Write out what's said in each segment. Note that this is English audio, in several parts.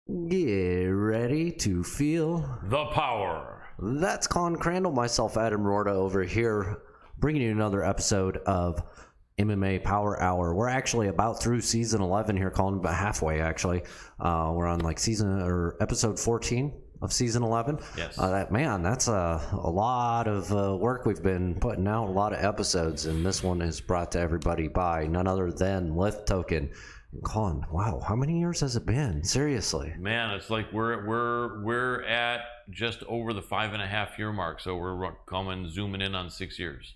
Get ready to feel the power. That's Colin, Crandall, myself, Adam Roorda over here, bringing you another episode of MMA Power Hour. We're actually about through season 11 here, Colin, about halfway actually. We're on like episode 14 of season 11. Yes. That's a lot of work we've been putting out, a lot of episodes, and this one is brought to everybody by none other than Lift Token. Colin, wow, how many years has it been? Seriously, man, it's like we're at just over the 5.5 year mark, so we're zooming in on 6 years.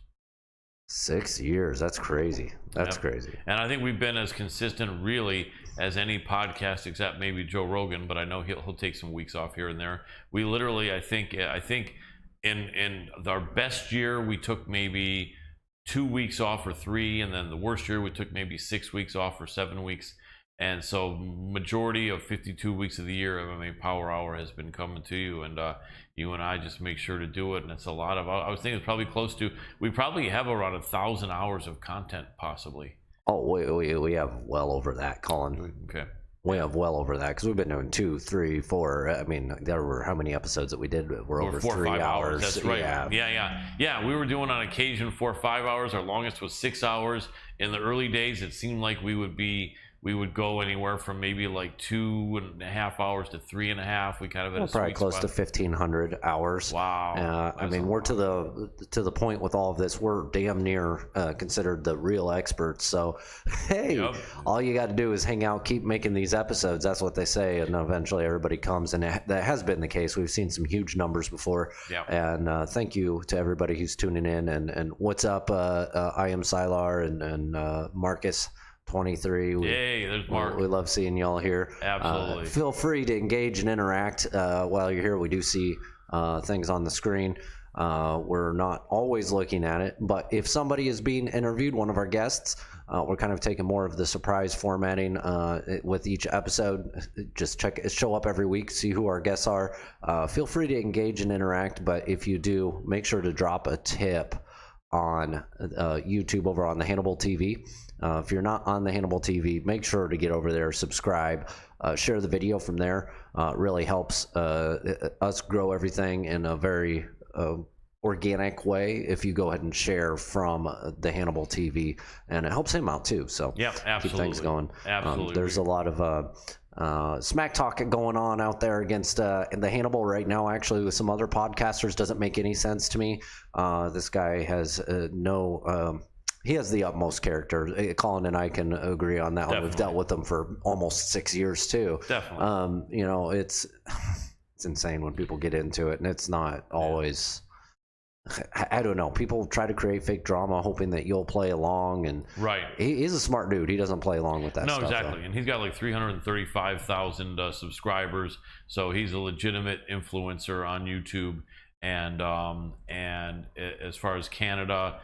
6 years, that's crazy. That's crazy. And I think we've been as consistent really as any podcast, except maybe Joe Rogan, but I know he'll take some weeks off here and there. We literally, I think in our best year we took maybe 2 weeks off or 3, and then the worst year we took maybe 6 weeks off or 7 weeks. And so majority of 52 weeks of the year, MMA Power Hour has been coming to you, and you and I just make sure to do it. And it's a lot of, I was thinking it's probably close to, we probably have around 1,000 hours of content possibly. Oh, we have well over that, Colin. Okay. We have well over that because we've been doing 2, 3, 4. I mean, there were how many episodes that we did? We're over 4 or 5 hours. That's right. Yeah. We were doing on occasion 4 or 5 hours. Our longest was 6 hours. In the early days, it seemed like we would go anywhere from maybe like 2.5 hours to 3.5. We kind of had probably close to 1,500 hours. Wow. I mean, we're to the point with all of this. We're damn near considered the real experts. So, hey, all you got to do is hang out, keep making these episodes. That's what they say, and eventually everybody comes. And that has been the case. We've seen some huge numbers before. Yeah. And thank you to everybody who's tuning in. And what's up? I am Sylar and Marcus. 23. Yay, there's Mark. We love seeing y'all here. Absolutely. Feel free to engage and interact while you're here. We do see things on the screen. We're not always looking at it, but if somebody is being interviewed, one of our guests, we're kind of taking more of the surprise formatting with each episode. Just show up every week, see who our guests are. Feel free to engage and interact, but if you do, make sure to drop a tip on YouTube over on the Hannibal TV. If you're not on the Hannibal TV, make sure to get over there, subscribe, share the video from there. It really helps us grow everything in a very organic way if you go ahead and share from the Hannibal TV, and it helps him out too. So absolutely. Keep things going. Absolutely. There's a lot of smack talk going on out there against the Hannibal right now, actually, with some other podcasters. Doesn't make any sense to me. This guy has he has the utmost character. Colin and I can agree on that one. We've dealt with him for almost 6 years too. Definitely. It's insane when people get into it, and it's not always. I don't know. People try to create fake drama, hoping that you'll play along, and he's a smart dude. He doesn't play along with that stuff. No, exactly. Though. And he's got like 335,000 subscribers, so he's a legitimate influencer on YouTube. And as far as Canada,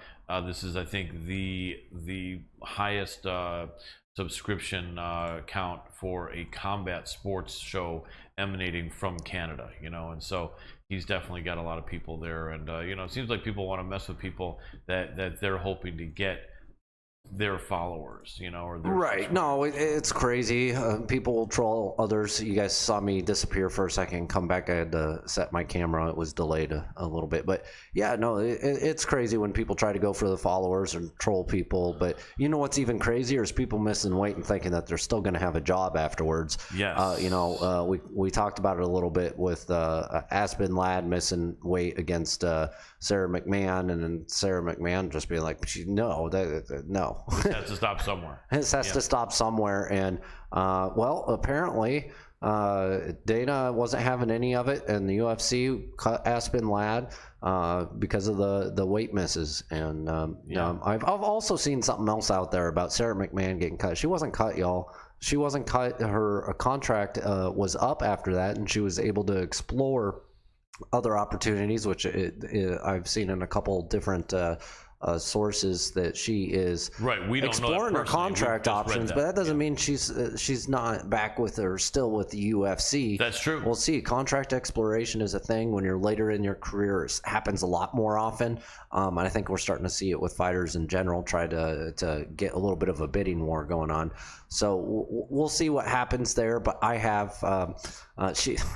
this is, I think, the highest subscription count for a combat sports show emanating from Canada, and so he's definitely got a lot of people there. And it seems like people want to mess with people that they're hoping to get their followers, or their right. No, it's crazy. People will troll others. You guys saw me disappear for a second, come back. I had to set my camera. It was delayed a little bit, but yeah, no, it's crazy when people try to go for the followers and troll people. But you know what's even crazier is people missing weight and thinking that they're still going to have a job afterwards. Yes. We talked about it a little bit with Aspen Ladd missing weight against Sarah McMahon, and then Sarah McMahon just being like, no. It has to stop somewhere. It has to stop somewhere. And apparently Dana wasn't having any of it, and the UFC cut Aspen Ladd because of the weight misses. And I've also seen something else out there about Sarah McMahon getting cut. She wasn't cut, y'all. She wasn't cut. Her contract was up after that, and she was able to explore other opportunities, which I've seen in a couple different sources that she is right. We don't exploring know her contract options, but that doesn't yeah. mean she's not back with or still with the UFC. That's true. We'll see. Contract exploration is a thing when you're later in your career. It happens a lot more often. And I think we're starting to see it with fighters in general, try to get a little bit of a bidding war going on. So we'll see what happens there. But I have I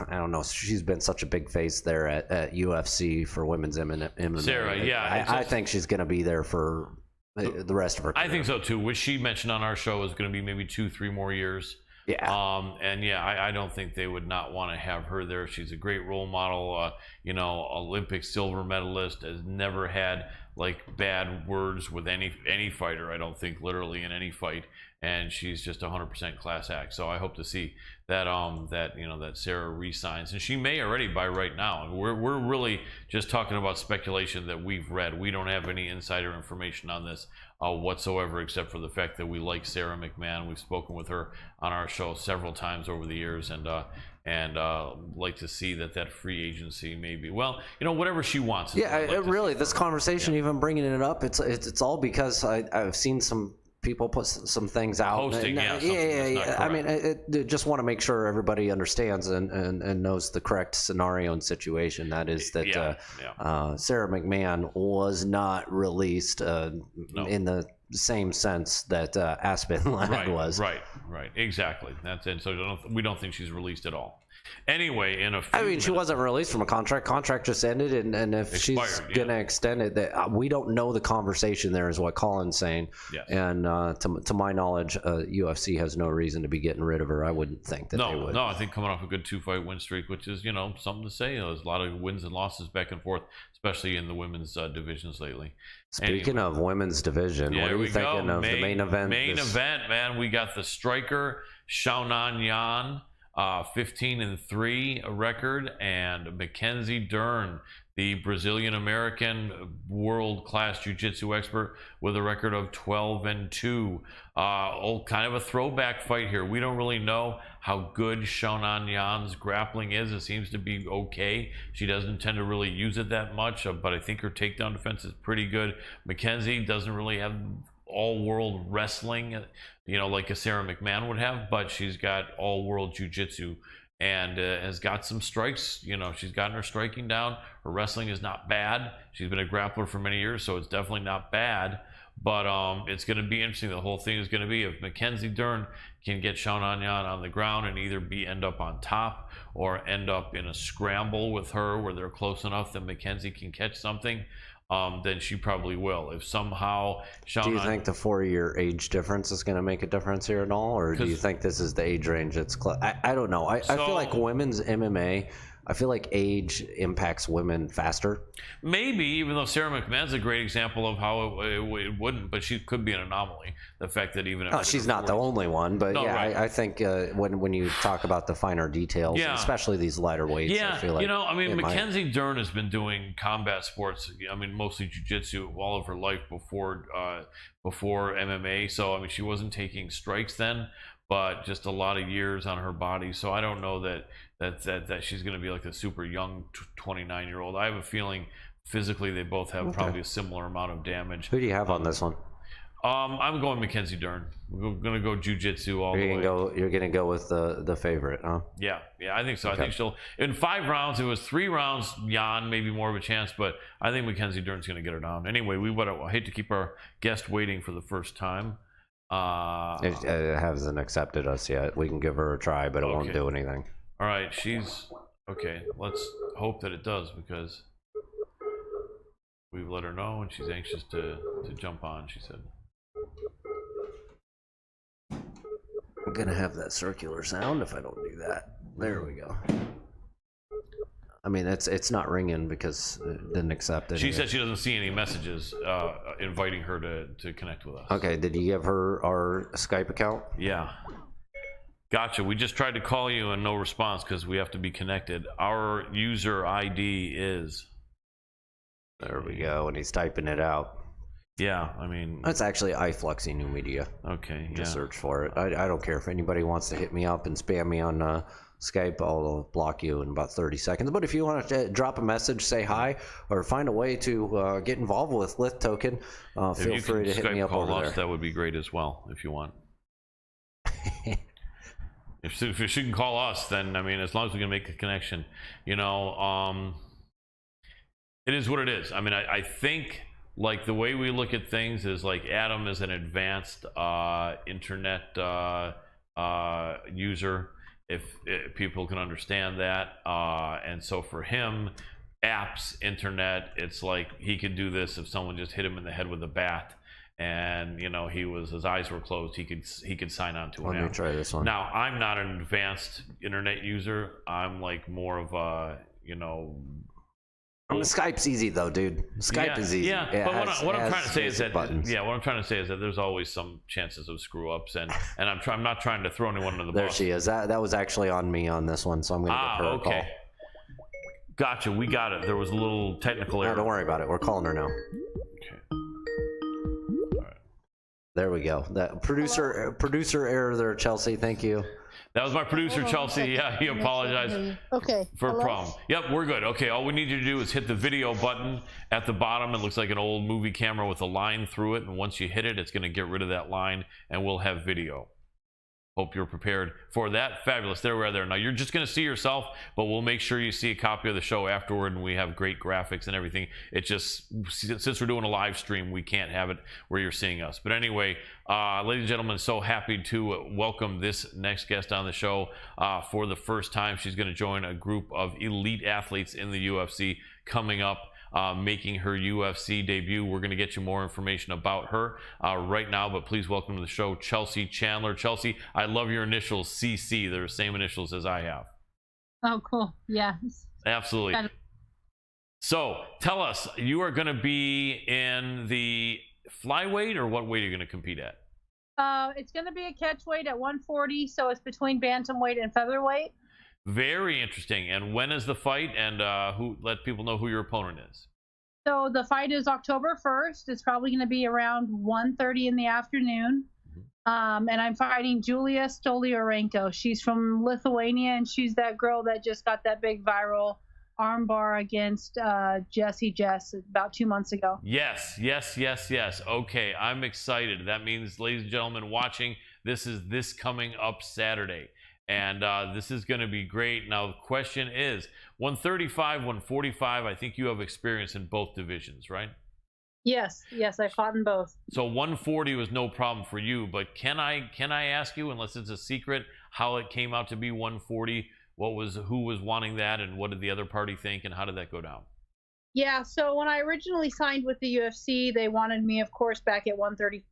don't know. She's been such a big face there at UFC for women's MMA. Sarah, yeah, I think she's going to be there for the rest of her career. I think so too. What she mentioned on our show is going to be maybe 2-3 more years. Yeah. And yeah, I don't think they would not want to have her there. She's a great role model. Olympic silver medalist, has never had like bad words with any fighter. I don't think, literally in any fight. And she's just 100% class act. So I hope to see that that Sarah re-signs, and she may already by right now. We're really just talking about speculation that we've read. We don't have any insider information on this whatsoever, except for the fact that we like Sarah McMahon. We've spoken with her on our show several times over the years, and like to see that free agency maybe, whatever she wants. Yeah, really, this conversation, even bringing it up, it's all because I've seen some people put some things out. Posting, yeah. I mean, just want to make sure everybody understands and knows the correct scenario and situation. That is that Sarah McMahon was not released in the same sense that Aspen Ladd was. Right, exactly. That's it. So we don't think she's released at all. Anyway, she wasn't released from a contract. Contract just ended, and if she's gonna extend it, that we don't know the conversation there, is what Colin's saying. Yes. And to my knowledge, UFC has no reason to be getting rid of her. I wouldn't think that they would. No, I think coming off a good 2-fight win streak, which is something to say. There's a lot of wins and losses back and forth, especially in the women's divisions lately. Speaking of women's division, what are you thinking of the main event? Main event, man. We got the striker Xiaonan Yan. 15-3 record, and Mackenzie Dern, the Brazilian-American world-class jiu-jitsu expert, with a record of 12-2. Kind of a throwback fight here. We don't really know how good Xiaonan Yan's grappling is. It seems to be okay. She doesn't tend to really use it that much, but I think her takedown defense is pretty good. Mackenzie doesn't really have all-world wrestling, like a Sarah McMahon would have, but she's got all-world jiu-jitsu and has got some strikes. She's gotten her striking down. Her wrestling is not bad. She's been a grappler for many years, so it's definitely not bad. But it's going to be interesting. The whole thing is going to be if Mackenzie Dern can get Xiaonan Yan on the ground and either end up on top or end up in a scramble with her where they're close enough that Mackenzie can catch something. Then she probably will. If somehow Xiaonan... Do you think the 4-year age difference is going to make a difference here at all? Or do you think this is the age range that's... I don't know. I feel like women's MMA, I feel like age impacts women faster. Maybe, even though Sarah McMahon's a great example of how it wouldn't, but she could be an anomaly. The fact that even... she's not the only one, but right. I think when you talk about the finer details, especially these lighter weights, I feel like... Mackenzie Dern has been doing combat sports, mostly jiu-jitsu all of her life before MMA, so, she wasn't taking strikes then, but just a lot of years on her body, so I don't know that she's going to be like a super young 29-year-old. I have a feeling physically they both have probably a similar amount of damage. Who do you have on this one? I'm going Mackenzie Dern. We're going to go jiu-jitsu all the way. You're going to go with the favorite, huh? Yeah, I think so. Okay. I think she'll... In 5 rounds, it was 3 rounds, Jan, maybe more of a chance, but I think Mackenzie Dern's going to get her down. Anyway, I hate to keep our guest waiting for the first time. It hasn't accepted us yet. We can give her a try, but it won't do anything. All right, she's... Okay, let's hope that it does, because we've let her know, and she's anxious to jump on, she said. I'm gonna have that circular sound if I don't do that. There we go. It's not ringing because it didn't accept it. She said she doesn't see any messages inviting her to connect with us. Okay, did you give her our Skype account? Yeah. Gotcha. We just tried to call you and no response because we have to be connected. Our user ID is... There we go, and he's typing it out. Yeah, I mean, It's actually iFlexi New Media. okay, yeah. Just search for it. I don't care if anybody wants to hit me up and spam me on Skype. I'll block you in about 30 seconds. But if you want to drop a message, say hi, or find a way to get involved with Lith Token, feel free to hit me up over there. That would be great as well, if you want. If she can call us, then, I mean, as long as we can make a connection, you know, it is what it is. I mean, I think, like, the way we look at things is, like, Adam is an advanced internet user, if people can understand that, and so for him, apps, internet, it's like he could do this if someone just hit him in the head with a bat, and, you know, his eyes were closed, he could sign on to an app. Let me try this one. Now, I'm not an advanced internet user. I'm like more of a, you know, Skype's easy though, dude. Skype is easy. Yeah, but what I'm trying to say is that what I'm trying to say is that there's always some chances of screw ups, and I'm not trying to throw anyone under the bus. There she is. That was actually on me on this one, so I'm gonna give her a call. Gotcha, we got it. There was a little technical error. No, don't worry about it. We're calling her now. Okay. All right. There we go. That producer error there, Chelsea. Thank you. That was my producer, Chelsea. Yeah, he apologized for a problem. Yep, we're good. Okay, all we need you to do is hit the video button at the bottom. It looks like an old movie camera with a line through it, and once you hit it, it's going to get rid of that line, and we'll have video. Hope you're prepared for that. Fabulous. There we are there. Now, you're just going to see yourself, but we'll make sure you see a copy of the show afterward, and we have great graphics and everything. It just, since we're doing a live stream, we can't have it where you're seeing us. But anyway, ladies and gentlemen, so happy to welcome this next guest on the show for the first time. She's going to join a group of elite athletes in the UFC coming up. Making her UFC debut. We're going to get you more information about her right now, but please welcome to the show, Chelsea Chandler. Chelsea, I love your initials, CC. They're the same initials as I have. Oh, cool. Yeah. Absolutely. So, tell us, you are going to be in the flyweight, or what weight are you going to compete at? It's going to be a catch weight at 140, so it's between bantamweight and featherweight. Very interesting. And when is the fight? And let people know who your opponent is. So the fight is October 1st. It's probably going to be around 1:30 in the afternoon. And I'm fighting Julia Stolyarenko. She's from Lithuania, and she's that girl that just got that big viral armbar against Jessie Jess about 2 months ago. Yes. Okay, I'm excited. That means, ladies and gentlemen watching, this is this coming up Saturday. And this is going to be great. Now, the question is, 135, 145, I think you have experience in both divisions, right? Yes, I fought in both. So 140 was no problem for you, but can I ask you, unless it's a secret, how it came out to be 140? Who was wanting that, and what did the other party think, and how did that go down? Yeah, so when I originally signed with the UFC, they wanted me, of course, back at 130.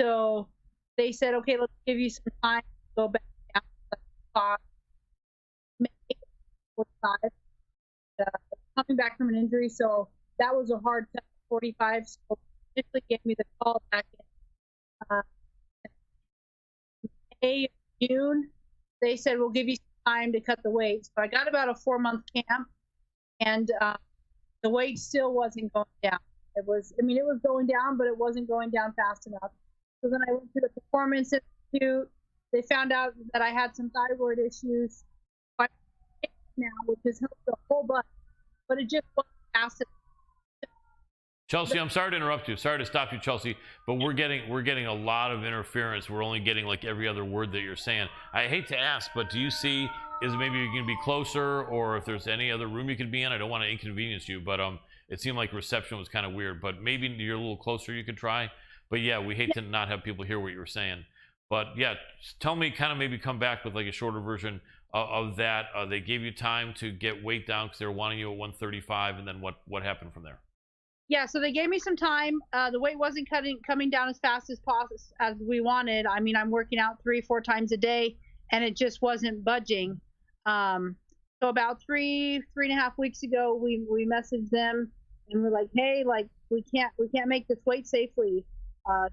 So they said, okay, let's give you some time to go back down to 45. Coming back from an injury, so that was a hard cut, 45. So initially gave me the call back in May, June. They said, we'll give you some time to cut the weight. So I got about a 4-month camp, and the weight still wasn't going down. It was going down, but it wasn't going down fast enough. So then I went to the Performance Institute. They found out that I had some thyroid issues now, which has helped a whole bunch, but it just wasn't fast enough. Chelsea, I'm sorry to interrupt you. Sorry to stop you, Chelsea, but we're getting a lot of interference. We're only getting like every other word that you're saying. I hate to ask, but do you see, is maybe you can be closer, or if there's any other room you could be in? I don't want to inconvenience you, but it seemed like reception was kind of weird, but maybe you're a little closer you could try. But yeah, we hate to not have people hear what you were saying. But yeah, tell me, kind of maybe come back with like a shorter version of that. They gave you time to get weight down because they were wanting you at 135, and then what happened from there? Yeah, so they gave me some time. The weight wasn't coming down as fast as we wanted. I mean, I'm working out 3-4 times a day, and it just wasn't budging. So about 3.5 weeks ago, we messaged them, and we're like, hey, like we can't make this weight safely.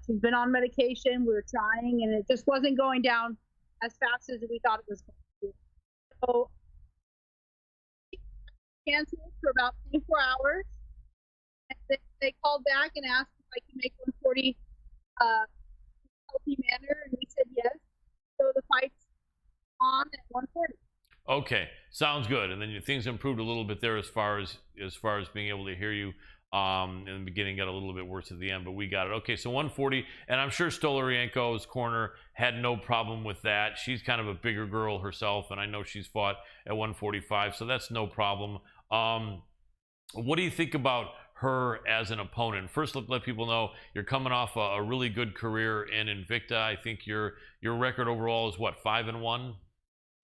She's been on medication. We were trying, and it just wasn't going down as fast as we thought it was going to. So canceled for about 24 hours. And then they called back and asked if I could make 140 healthy manner, and we said yes. So the fight's on at 140. Okay, sounds good. And then things improved a little bit there as far as being able to hear you. In the beginning, got a little bit worse at the end, but we got it. Okay, so 140, and I'm sure Stolarienko's corner had no problem with that. She's kind of a bigger girl herself, and I know she's fought at 145, so that's no problem. What do you think about her as an opponent? First, let people know you're coming off a really good career in Invicta. I think your record overall is what, 5-1?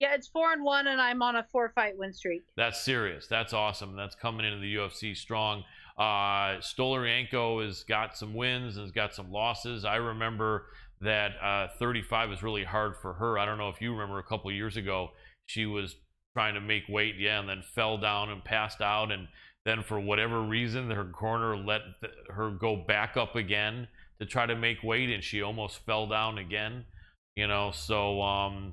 Yeah, it's 4-1, and I'm on a 4-fight win streak. That's serious. That's awesome. That's coming into the UFC strong. Stolarienko has got some wins and has got some losses. I remember that 35 is really hard for her. I don't know if you remember a couple years ago, she was trying to make weight, and then fell down and passed out, and then for whatever reason, her corner let her go back up again to try to make weight, and she almost fell down again. So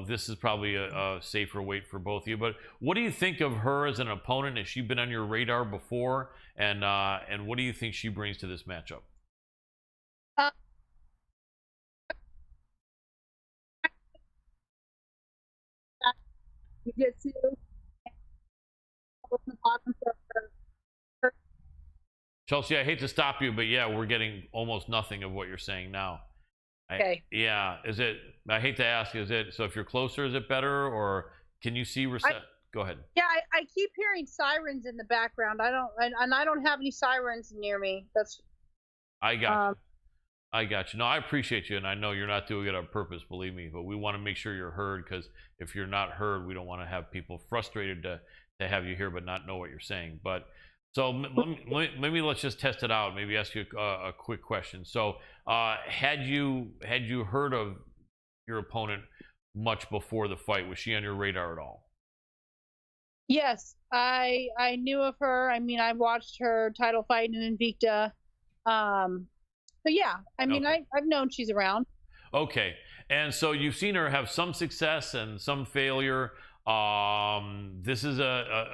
this is probably a safer weight for both of you. But what do you think of her as an opponent? Has she been on your radar before? And what do you think she brings to this matchup? Jiu-jitsu. Chelsea, I hate to stop you, but yeah, we're getting almost nothing of what you're saying now. Okay. Is it? I hate to ask. Is it? So if you're closer, is it better, or can you see? Go ahead. Yeah, I keep hearing sirens in the background. I don't have any sirens near me. I got you. I got you. No, I appreciate you, and I know you're not doing it on purpose, believe me. But we want to make sure you're heard, because if you're not heard, we don't want to have people frustrated to have you here but not know what you're saying. But so maybe let's just test it out. Maybe ask you a quick question. So had you heard of your opponent much before the fight? Was she on your radar at all? Yes, I knew of her. I mean, I watched her title fight in Invicta. So yeah, I mean, okay. I've known she's around. Okay, and so you've seen her have some success and some failure. This is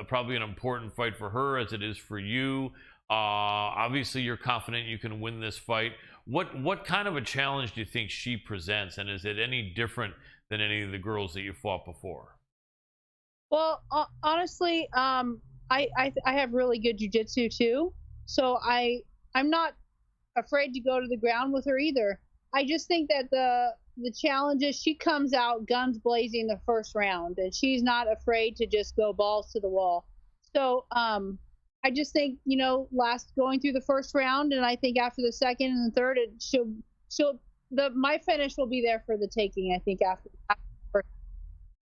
probably an important fight for her, as it is for you. Obviously, you're confident you can win this fight. What kind of a challenge do you think she presents, and is it any different than any of the girls that you fought before? Well, honestly, I have really good jiu-jitsu too, so I'm not afraid to go to the ground with her either. I just think that the challenge is she comes out guns blazing the first round, and she's not afraid to just go balls to the wall. So I just think, going through the first round, and I think after the second and the third, my finish will be there for the taking. I think after.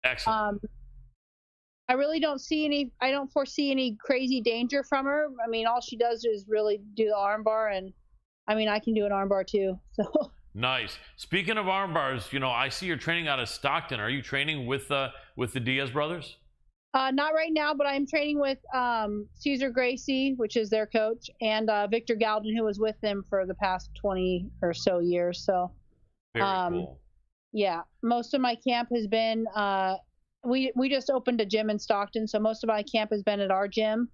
Excellent. I really don't foresee any crazy danger from her. I mean, all she does is really do the armbar, and I mean, I can do an armbar too. So nice. Speaking of armbars, I see you're training out of Stockton. Are you training with the Diaz brothers? Not right now, but I'm training with Cesar Gracie, which is their coach, and Victor Galden, who was with them for the past 20 or so years. So very cool. Yeah, most of my camp has been we just opened a gym in Stockton, so most of my camp has been at our gym,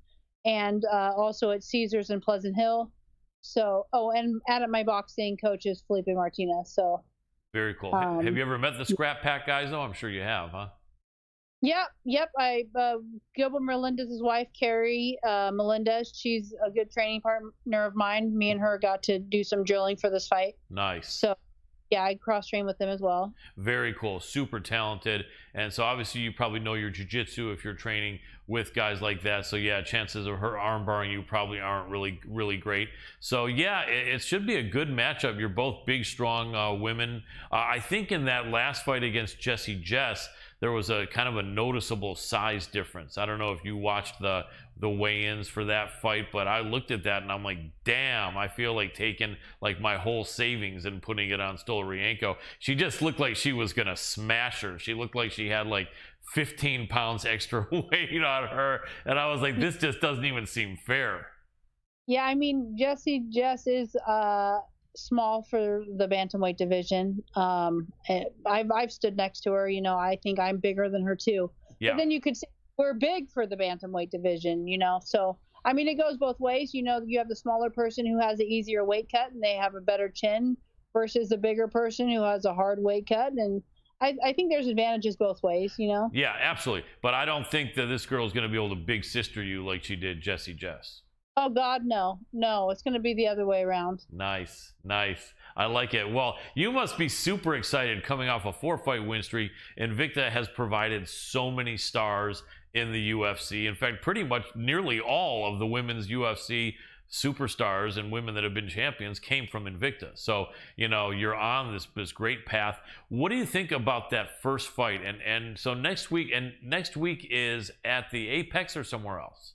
and also at Caesars in Pleasant Hill. So, and at my boxing coach is Felipe Martinez. So very cool. Have you ever met the Scrap Pack guys though? I'm sure you have, huh? Yep. Gilbert Melendez's wife, Carrie Melendez, she's a good training partner of mine. Me and her got to do some drilling for this fight. Nice. So yeah, I cross-train with them as well. Very cool. Super talented. And so obviously you probably know your jiu-jitsu if you're training with guys like that. So yeah, chances of her arm barring you probably aren't really great. So yeah, it should be a good matchup. You're both big, strong women. I think in that last fight against Jessie Jess, there was a kind of a noticeable size difference. I don't know if you watched the weigh-ins for that fight, but I looked at that and I'm like, damn, I feel like taking like my whole savings and putting it on Stolarienko. She just looked like she was gonna smash her. She looked like she had like 15 pounds extra weight on her, and I was like, this just doesn't even seem fair. Yeah, I mean, Jessie Jess is small for the bantamweight division. I've stood next to her. I think I'm bigger than her too. Yeah. But then you could say we're big for the bantamweight division. So I mean, it goes both ways. You know, you have the smaller person who has an easier weight cut and they have a better chin versus the bigger person who has a hard weight cut. And I think there's advantages both ways, you know? Yeah, absolutely. But I don't think that this girl is going to be able to big sister you like she did Jessie Jess. Oh, God, no. No, it's going to be the other way around. Nice, nice. I like it. Well, you must be super excited coming off a 4-fight win streak. Invicta has provided so many stars in the UFC. In fact, pretty much nearly all of the women's UFC superstars and women that have been champions came from Invicta. So, you know, you're on this great path. What do you think about that first fight? And so next week is at the Apex or somewhere else?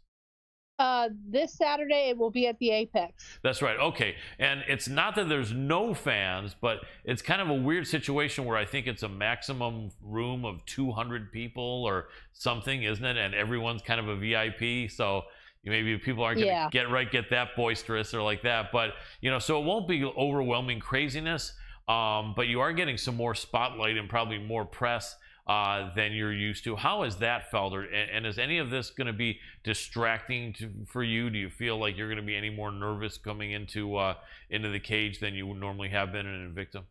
This Saturday it will be at the Apex. That's right. Okay. And it's not that there's no fans, but it's kind of a weird situation where I think it's a maximum room of 200 people or something, isn't it? And everyone's kind of a VIP. So maybe people aren't going to get that boisterous or like that. But, you know, so it won't be overwhelming craziness. But you are getting some more spotlight and probably more press than you're used to. How has that felt? And is any of this going to be distracting for you? Do you feel like you're going to be any more nervous coming into the cage than you normally have been in Invicta?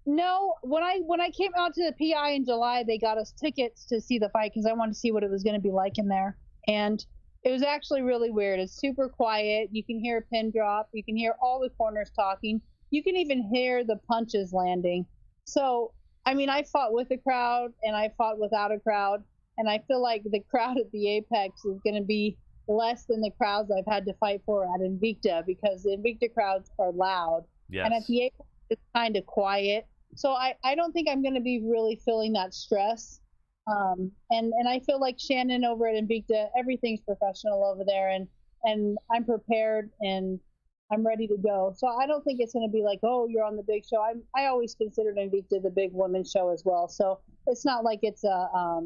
No. When I came out to the PI in July, they got us tickets to see the fight because I wanted to see what it was going to be like in there. And it was actually really weird. It's super quiet. You can hear a pin drop. You can hear all the corners talking. You can even hear the punches landing. So, I mean, I fought with a crowd and I fought without a crowd. And I feel like the crowd at the Apex is going to be less than the crowds I've had to fight for at Invicta because the Invicta crowds are loud. Yes. And at the Apex, it's kind of quiet. So I don't think I'm going to be really feeling that stress. And I feel like Shannon over at Invicta, everything's professional over there, and I'm prepared and I'm ready to go. So I don't think it's going to be like, oh, you're on the big show. I always considered Invicta the big women's show as well. So it's not like it's a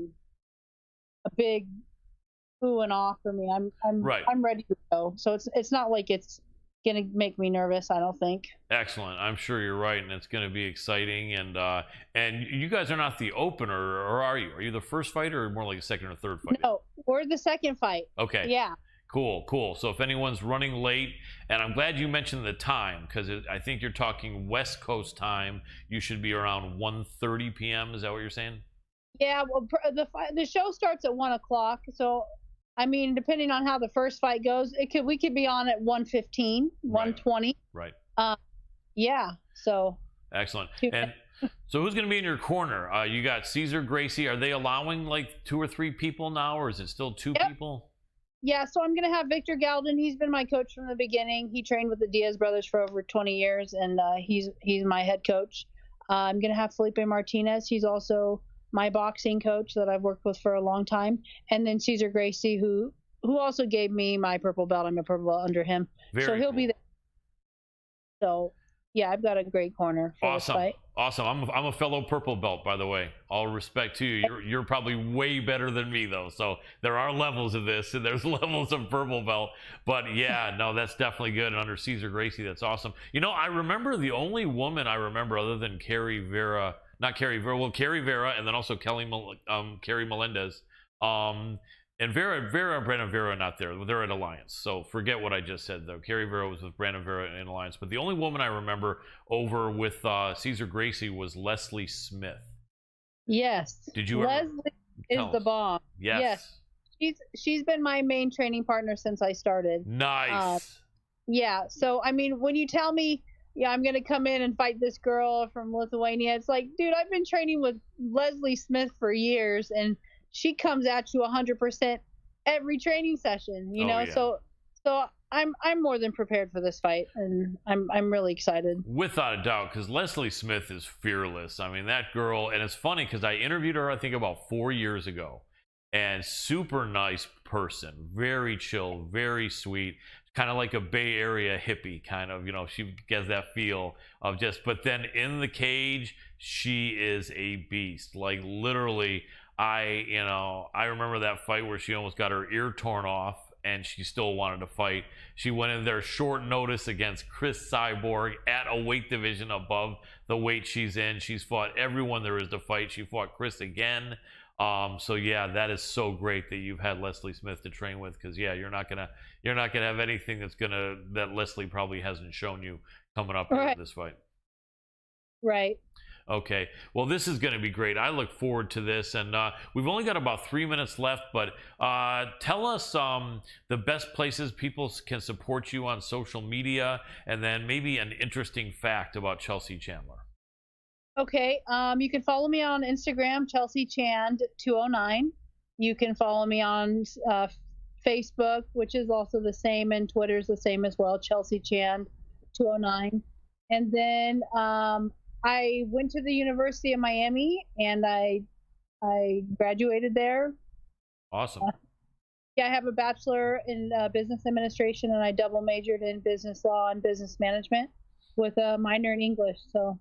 big ooh and ah for me. I'm ready to go. So it's not like it's going to make me nervous, I don't think. Excellent. I'm sure you're right, and it's going to be exciting. And you guys are not the opener, or are you? Are you the first fight, or more like a second or third fight? No, we're the second fight. Okay. Yeah. Cool. So if anyone's running late, and I'm glad you mentioned the time, because I think you're talking West Coast time. You should be around 1:30 p.m. Is that what you're saying? Yeah. Well, the show starts at 1 o'clock, so. I mean, depending on how the first fight goes, we could be on at 1:15, 1:20. Right. Yeah. So. Excellent. And so, who's going to be in your corner? You got Cesar Gracie. Are they allowing like 2 or 3 people now, or is it still 2 people? Yeah. So I'm going to have Victor Galden. He's been my coach from the beginning. He trained with the Diaz brothers for over 20 years, and he's my head coach. I'm going to have Felipe Martinez. He's also my boxing coach that I've worked with for a long time, and then Cesar Gracie, who also gave me my purple belt. I'm a purple belt under him, so he'll be there. So yeah, I've got a great corner for this fight. Awesome. I'm a fellow purple belt, by the way. All respect to you. You're probably way better than me though. So there are levels of this, and there's levels of purple belt. But yeah, no, that's definitely good. And under Cesar Gracie, that's awesome. You know, I remember the only woman I remember other than Carrie Vera. Not Carrie Vera, well, Carrie Vera, and then also Carrie Melendez. And Vera and Brandon Vera are not there. They're at Alliance. So forget what I just said, though. Carrie Vera was with Brandon Vera in Alliance. But the only woman I remember over with Cesar Gracie was Leslie Smith. Yes. Did you Leslie is the bomb. Yes. She's been my main training partner since I started. Nice. Yeah. So, I mean, when you tell me, yeah, I'm going to come in and fight this girl from Lithuania, it's like, dude, I've been training with Leslie Smith for years, and she comes at you 100% every training session, you know? Yeah. So I'm more than prepared for this fight, and I'm really excited. Without a doubt, because Leslie Smith is fearless. I mean, that girl, and it's funny because I interviewed her, I think about 4 years ago, and super nice person, very chill, very sweet, kind of like a Bay Area hippie kind of, you know, she gets that feel of just, but then in the cage, she is a beast. Like literally, I remember that fight where she almost got her ear torn off and she still wanted to fight. She went in there short notice against Chris Cyborg at a weight division above the weight she's in. She's fought everyone there is to fight. She fought Chris again. So yeah, that is so great that you've had Leslie Smith to train with, because yeah, you're not gonna have anything that Leslie probably hasn't shown you coming up here in this fight. Right. Okay, well, this is going to be great. I look forward to this, and we've only got about 3 minutes left, but tell us the best places people can support you on social media, and then maybe an interesting fact about Chelsea Chandler. Okay. You can follow me on Instagram, Chelsea Chand 209. You can follow me on Facebook, which is also the same, and Twitter's the same as well, Chelsea Chand 209. And then I went to the University of Miami, and I graduated there. Awesome. Yeah, I have a bachelor in business administration, and I double majored in business law and business management with a minor in English. So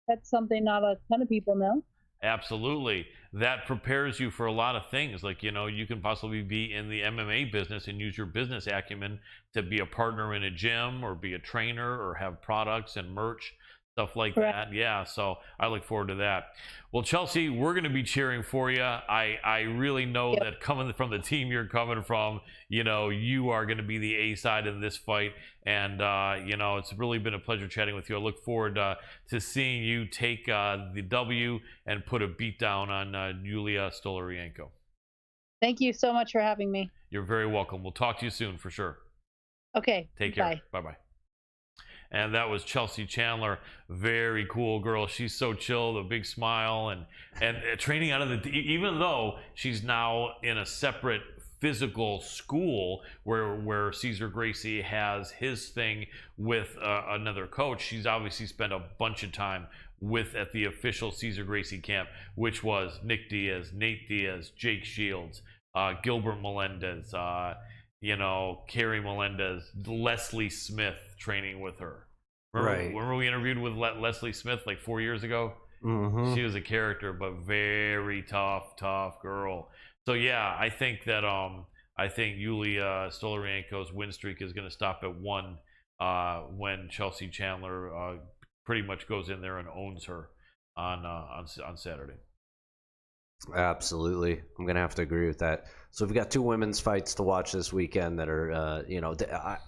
that's something not a ton of people know. Absolutely. That prepares you for a lot of things. Like, you can possibly be in the MMA business and use your business acumen to be a partner in a gym, or be a trainer, or have products and merch, stuff like that. Yeah, so I look forward to that. Well, Chelsea, we're going to be cheering for you. I really know that coming from the team you're coming from, you are going to be the A side in this fight. And, it's really been a pleasure chatting with you. I look forward to seeing you take the W and put a beat down on Yulia Stoliarenko. Thank you so much for having me. You're very welcome. We'll talk to you soon for sure. Okay. Take care. Bye-bye. And that was Chelsea Chandler. Very cool girl. She's so chill, a big smile, and training out of even though she's now in a separate physical school where Cesar Gracie has his thing with another coach. She's obviously spent a bunch of time at the official Cesar Gracie camp, which was Nick Diaz, Nate Diaz, Jake Shields, Gilbert Melendez, Kerry Melendez, Leslie Smith training with her. Remember we interviewed with Leslie Smith like 4 years ago? Mm-hmm. She was a character, but very tough girl. So yeah, I think that Yulia Stoliarenko's win streak is going to stop at 1 when Chelsea Chandler pretty much goes in there and owns her on Saturday. Absolutely. I'm going to have to agree with that. So we've got 2 women's fights to watch this weekend that are,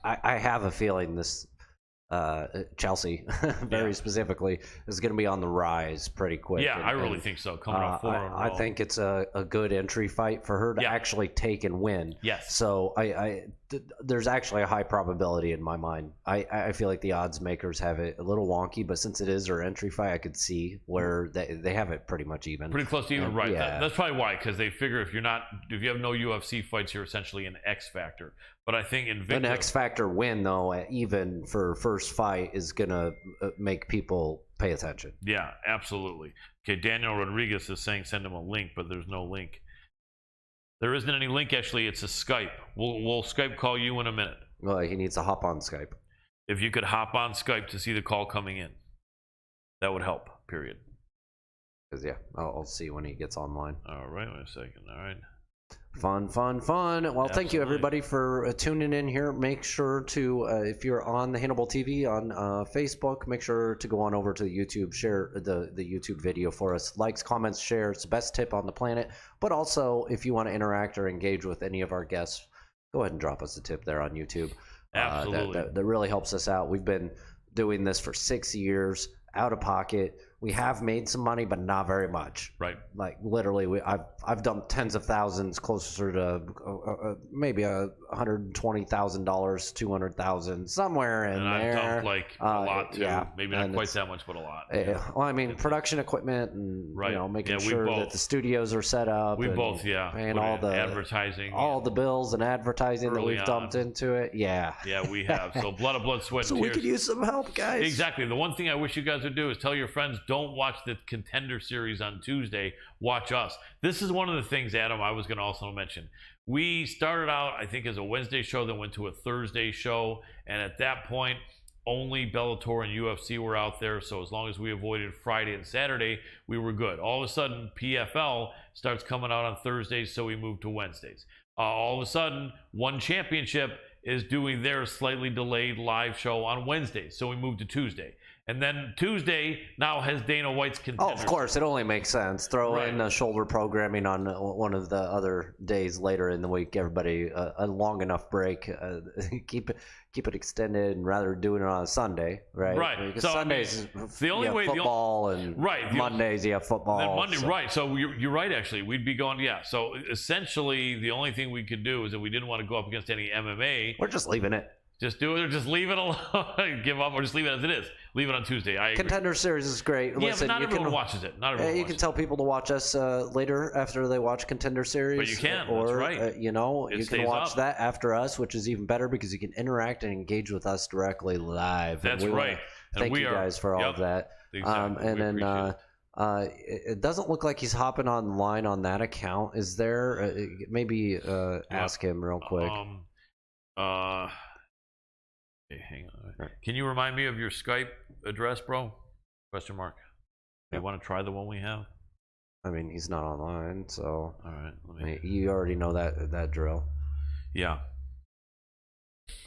I have a feeling this Chelsea, very specifically, is going to be on the rise pretty quick. Yeah, I really think so. Coming off 4 in a row. I think it's a good entry fight for her to actually take and win. Yes. So there's actually a high probability in my mind. I feel like the odds makers have it a little wonky, but since it is her entry fight, I could see where they have it pretty much even. Pretty close to even, right. Yeah. That's probably why, because they figure if you have no UFC fights, you're essentially an X factor. But I think an X factor win, though, even for first fight, is going to make people pay attention. Yeah, absolutely. Okay, Daniel Rodriguez is saying send him a link, but there's no link. There isn't any link, actually. It's a Skype. We'll Skype call you in a minute. Well, he needs to hop on Skype. If you could hop on Skype to see the call coming in, that would help, period. Yeah, I'll see when he gets online. All right, wait a second. All right. Fun. Well, Absolutely. Thank you, everybody, for tuning in here. Make sure to, if you're on the Hannibal TV on Facebook, make sure to go on over to the YouTube, share the YouTube video for us. Likes, comments, share. It's the best tip on the planet. But also, if you want to interact or engage with any of our guests, go ahead and drop us a tip there on YouTube. Absolutely. That really helps us out. We've been doing this for 6 years, out of pocket. We have made some money, but not very much. Right. Like literally, I've dumped tens of thousands, closer to maybe $120,000, $200,000, somewhere in and there. I've dumped like a lot too. Yeah, maybe not quite that much, but a lot. Well, I mean, production equipment and making sure that the studios are set up. We both, and all the advertising, all the bills and advertising that we've dumped into it. Yeah, we have. So blood, sweat, and tears. We could use some help, guys. Exactly. The one thing I wish you guys would do is tell your friends, don't watch the Contender Series on Tuesday. Watch us. This is one of the things, Adam, I was going to also mention. We started out, I think, as a Wednesday show, then went to a Thursday show, and at that point, only Bellator and UFC were out there, so as long as we avoided Friday and Saturday, we were good. All of a sudden, PFL starts coming out on Thursdays, so we moved to Wednesdays. All of a sudden, One Championship is doing their slightly delayed live show on Wednesdays, so we moved to Tuesday. And then Tuesday now has Dana White's contender. Oh, of course, it only makes sense. Throw Right. in shoulder programming on one of the other days later in the week. Everybody, a long enough break. Keep it extended, and rather doing it on a Sunday, right? Right. Because So, I Sundays, mean, the only you have way- the football, and Right. Mondays you have football. Then Monday, so- right? So you're right. Actually, we'd be going. Yeah. So essentially, the only thing we could do is if we didn't want to go up against any MMA, We're just leaving it. just do it or just leave it alone, give up, or just leave it as it is. Leave it on Tuesday. I agree. Contender Series is great. Yeah, Listen, but not you everyone can, watches it. Not everyone you watches can tell people to watch us later after they watch Contender Series. But you can, Or, that's right. you It can stays watch up. that after us, which is even better because you can interact and engage with us directly live. And That's we wanna right. And Thank we you are- guys for all yep, of that. Exactly. And We then appreciate it. it doesn't look like he's hopping online on that account. Is there? Maybe ask him real quick. Okay, hang on. Right. Can you remind me of your Skype address, bro? Question mark. You Yep. want to try the one we have? I mean, he's not online, so All right. Let me. you already know that drill. Yeah.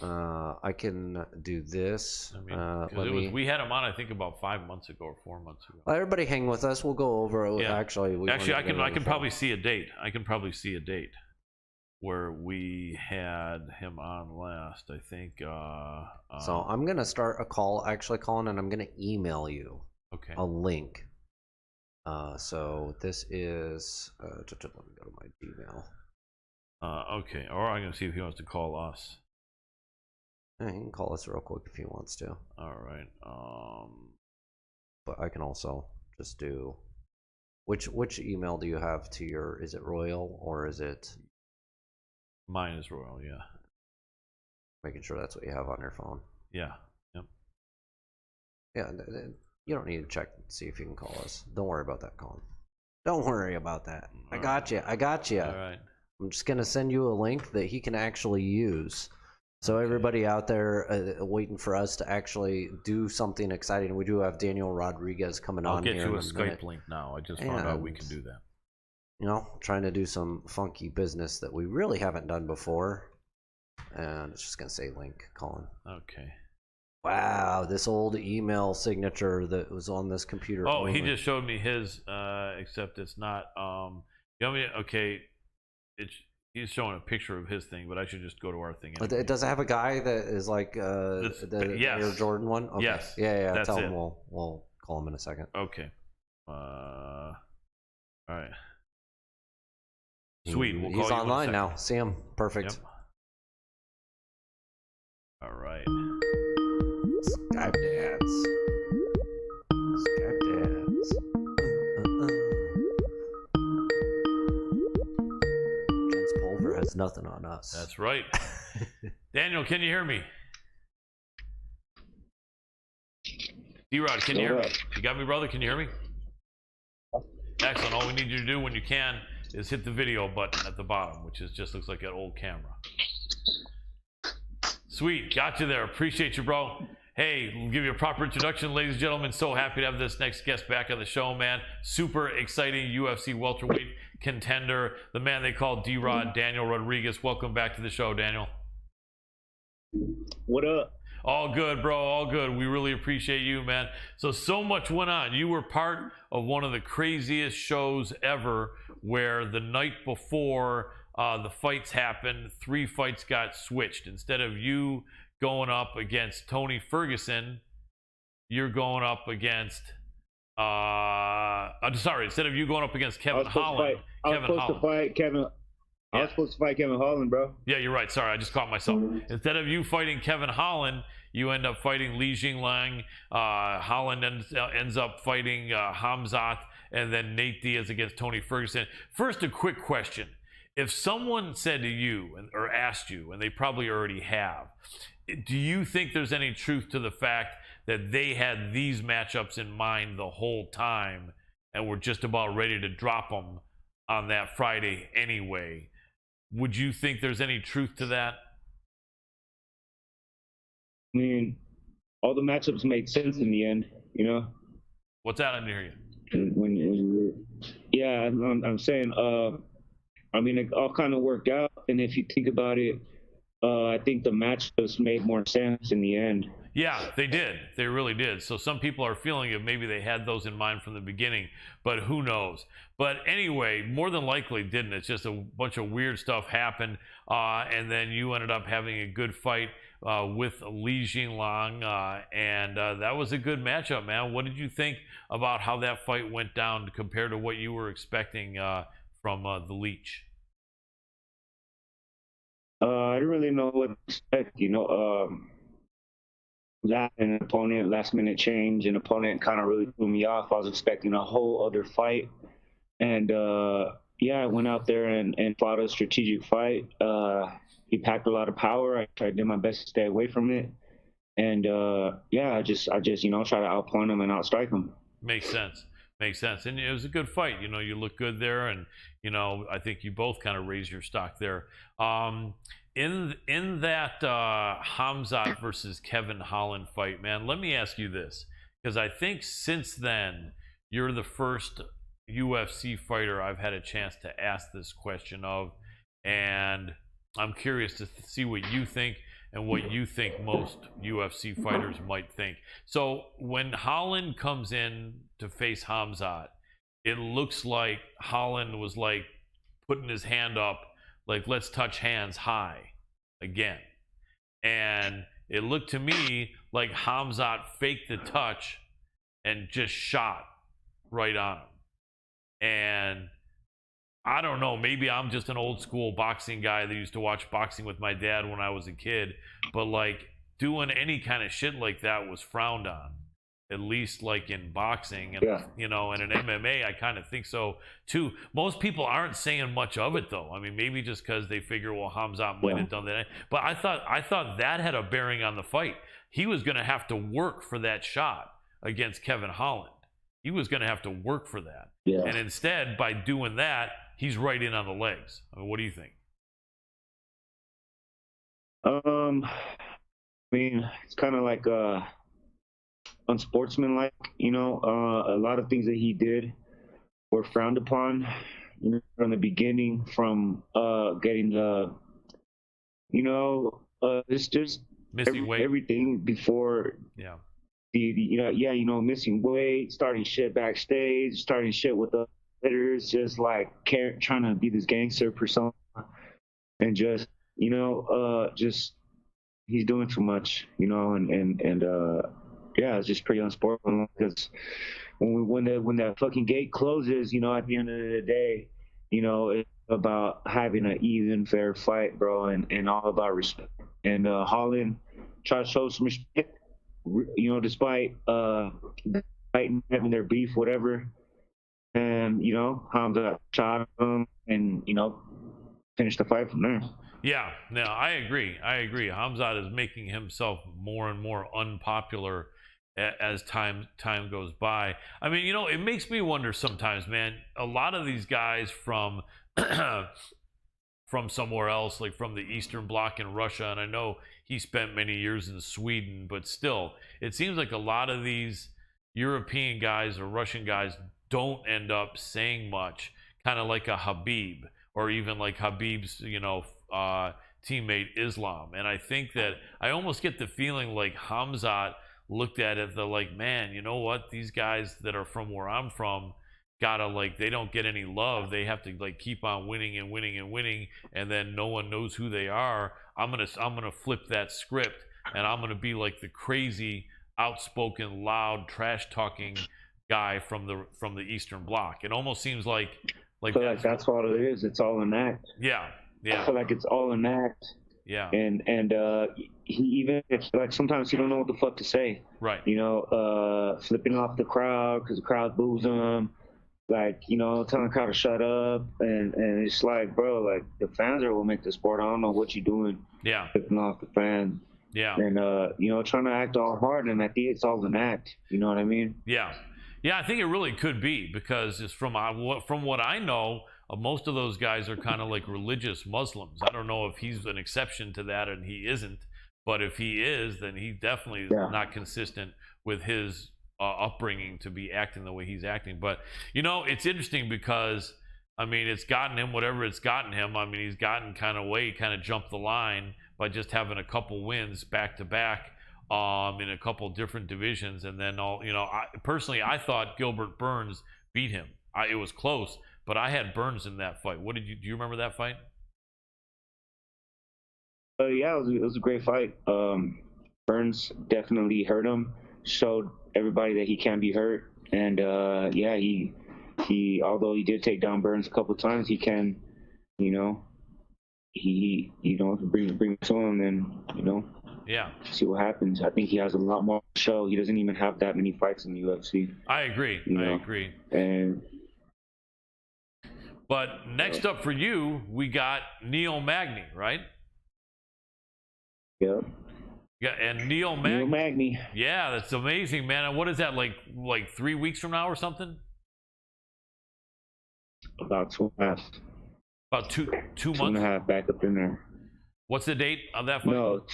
I can do this. I mean, let 'cause me. we had him on, I think, about 5 months ago or 4 months ago. Everybody, hang with us. We'll go over it. Yeah. Actually, Actually, I can probably see a date. I can probably see a date where we had him on last. I think. So I'm gonna start a call, actually, Colin, and I'm gonna email you Okay. a link. So this is. Let me go to my Gmail. Okay. Or I'm gonna see if he wants to call us. Yeah, he can call us real quick if he wants to, All right. but I can also just do. Which email do you have to your? Is it Royal or is it? Mine is Royal. Yeah. Making sure that's what you have on your phone. Yeah. Yep. Yeah, you don't need to check and see if you can call us. Don't worry about that, Colin. Don't worry about that. I got you. I got you. All right. I'm just gonna send you a link that he can actually use. So everybody out there waiting for us to actually do something exciting, we do have Daniel Rodriguez coming I'll on get here you a in Skype minute. link now. I just found out we can do that. You know, trying to do some funky business that we really haven't done before. And it's just gonna say link, Colin. Okay. Wow, this old email signature that was on this computer. Oh, he only. just showed me his, except it's not. You want me to, okay, he's showing a picture of his thing, but I should just go to our thing. But Anyway. does it have a guy that is like the yes. Air Jordan one? Okay. Yes, Yeah. that's Tell it. him we'll call him in a second. Okay. All right. Sweet. We'll call He's you in a online second. now. See him. Perfect. Yep. All right. Skype dance. Skype dance. Jens Pulver has nothing on us. That's right. Daniel, can you hear me? D-Rod, can you hear me? You got me, brother? Can you hear me? Excellent. All we need you to do when you can is hit the video button at the bottom, which just looks like an old camera. Sweet. Got you there. Appreciate you, bro. Hey, we'll give you a proper introduction, ladies and gentlemen. So happy to have this next guest back on the show, man. Super exciting UFC welterweight contender, the man they call D-Rod, Daniel Rodriguez. Welcome back to the show, Daniel. What up? All good, bro. All good. We really appreciate you, man. So much went on. You were part of one of the craziest shows ever where the night before the fights happened, 3 fights got switched. Instead of you going up against Tony Ferguson, you're going up against instead of you going up against Kevin Holland. I was supposed to fight Kevin. I was supposed to fight Kevin Holland, bro. Yeah, you're right. Sorry, I just caught myself. Instead of you fighting Kevin Holland, you end up fighting Li Jingliang. Holland ends up fighting Hamzat, and then Nate Diaz against Tony Ferguson. First, a quick question. If someone said to you or asked you, and they probably already have, do you think there's any truth to the fact that they had these matchups in mind the whole time and were just about ready to drop them on that Friday anyway? Would you think there's any truth to that? I mean, all the matchups made sense in the end, you know. What's that? I didn't hear you. Yeah, I'm saying, I mean, it all kind of worked out, and if you think about it, I think the matchups made more sense in the end. Yeah, they did. They really did. So some people are feeling it. Maybe they had those in mind from the beginning, but who knows? But anyway, more than likely didn't. It's just a bunch of weird stuff happened. And then you ended up having a good fight with Li Jinglong. And that was a good matchup, man. What did you think about how that fight went down compared to what you were expecting from the Leech? I didn't really know what to expect, that an opponent, last minute change, an opponent kind of really threw me off. I was expecting a whole other fight. And I went out there and fought a strategic fight. He packed a lot of power. I tried to do my best to stay away from it. And I just try to outpoint him and outstrike him. Makes sense. Makes sense. And it was a good fight. You look good there. And, I think you both kind of raised your stock there. In that Hamzat versus Kevin Holland fight, man, let me ask you this. Because I think since then, you're the first UFC fighter I've had a chance to ask this question of. And I'm curious to see what you think and what you think most UFC fighters might think. So when Holland comes in to face Hamzat, it looks like Holland was like putting his hand up, like, let's touch hands high again. And it looked to me like Hamzat faked the touch and just shot right on him. And I don't know, maybe I'm just an old school boxing guy that used to watch boxing with my dad when I was a kid, but like doing any kind of shit like that was frowned on, at least like in boxing. And and in MMA I kind of think so too. Most people aren't saying much of it though. I mean, maybe just because they figure, well, Hamzat might have done that, but I thought that had a bearing on the fight. He was going to have to work for that shot against Kevin Holland. He was going to have to work for that. And instead, by doing that, he's right in on the legs. I mean, what do you think? It's kind of like unsportsmanlike, a lot of things that he did were frowned upon, from the beginning, from getting the, it's just missing weight, everything before. Missing weight, starting shit backstage, starting shit with the hitters, just like trying to be this gangster persona, and just he's doing too much, it's just pretty unsportsmanlike. Because when that fucking gate closes, at the end of the day, it's about having an even, fair fight, bro, and all about respect. And Holland tried to show some respect, despite fighting, having their beef, whatever. And Hamza shot him and finished the fight from there. Yeah, no, I agree. Hamzat is making himself more and more unpopular as time goes by. I mean, it makes me wonder sometimes, man. A lot of these guys from somewhere else, like from the Eastern Bloc in Russia, and I know he spent many years in Sweden, but still, it seems like a lot of these European guys or Russian guys don't end up saying much, kind of like a Habib, or even like Habib's, teammate Islam. And I think that I almost get the feeling like Hamzat looked at it, they're like, man, you know what? These guys that are from where I'm from gotta, like, they don't get any love. They have to like keep on winning and winning and winning, and then no one knows who they are. I'm gonna flip that script, and I'm gonna be like the crazy, outspoken, loud, trash talking guy from the Eastern Bloc. It almost seems like that's all it is. It's all an act. Yeah. I feel like it's all an act. Yeah. And he even, like, sometimes he don't know what the fuck to say. Right. Flipping off the crowd because the crowd boos him. Like, telling the crowd to shut up, and it's like, bro, like, the fans are what make the sport. I don't know what you're doing. Yeah. Flipping off the fans. Yeah. And trying to act all hard, and I think it's all an act. You know what I mean? Yeah. Yeah, I think it really could be, because it's from what I know, most of those guys are kind of like religious Muslims. I don't know if he's an exception to that, and he isn't. But if he is, then he definitely is not consistent with his upbringing to be acting the way he's acting. But it's interesting because, I mean, it's gotten him whatever it's gotten him. I mean, he's gotten kind of jumped the line by just having a couple wins back to back in a couple different divisions, and then I thought Gilbert Burns beat him. It was close, but I had Burns in that fight. Do you remember that fight? Yeah, it was a great fight. Burns definitely hurt him, showed everybody that he can be hurt, and yeah, he although he did take down Burns a couple times, he can, he bring it to him, and yeah, see what happens. I think he has a lot more to show. He doesn't even have that many fights in the UFC. I agree. I agree. And but next up for you, we got Neil Magni, right? yeah. Yeah, and Neil Magni. Yeah, that's amazing, man. And what is that, like 3 weeks from now or something? About 2.5. About two months? 2.5 back up in there. What's the date of that fight? No,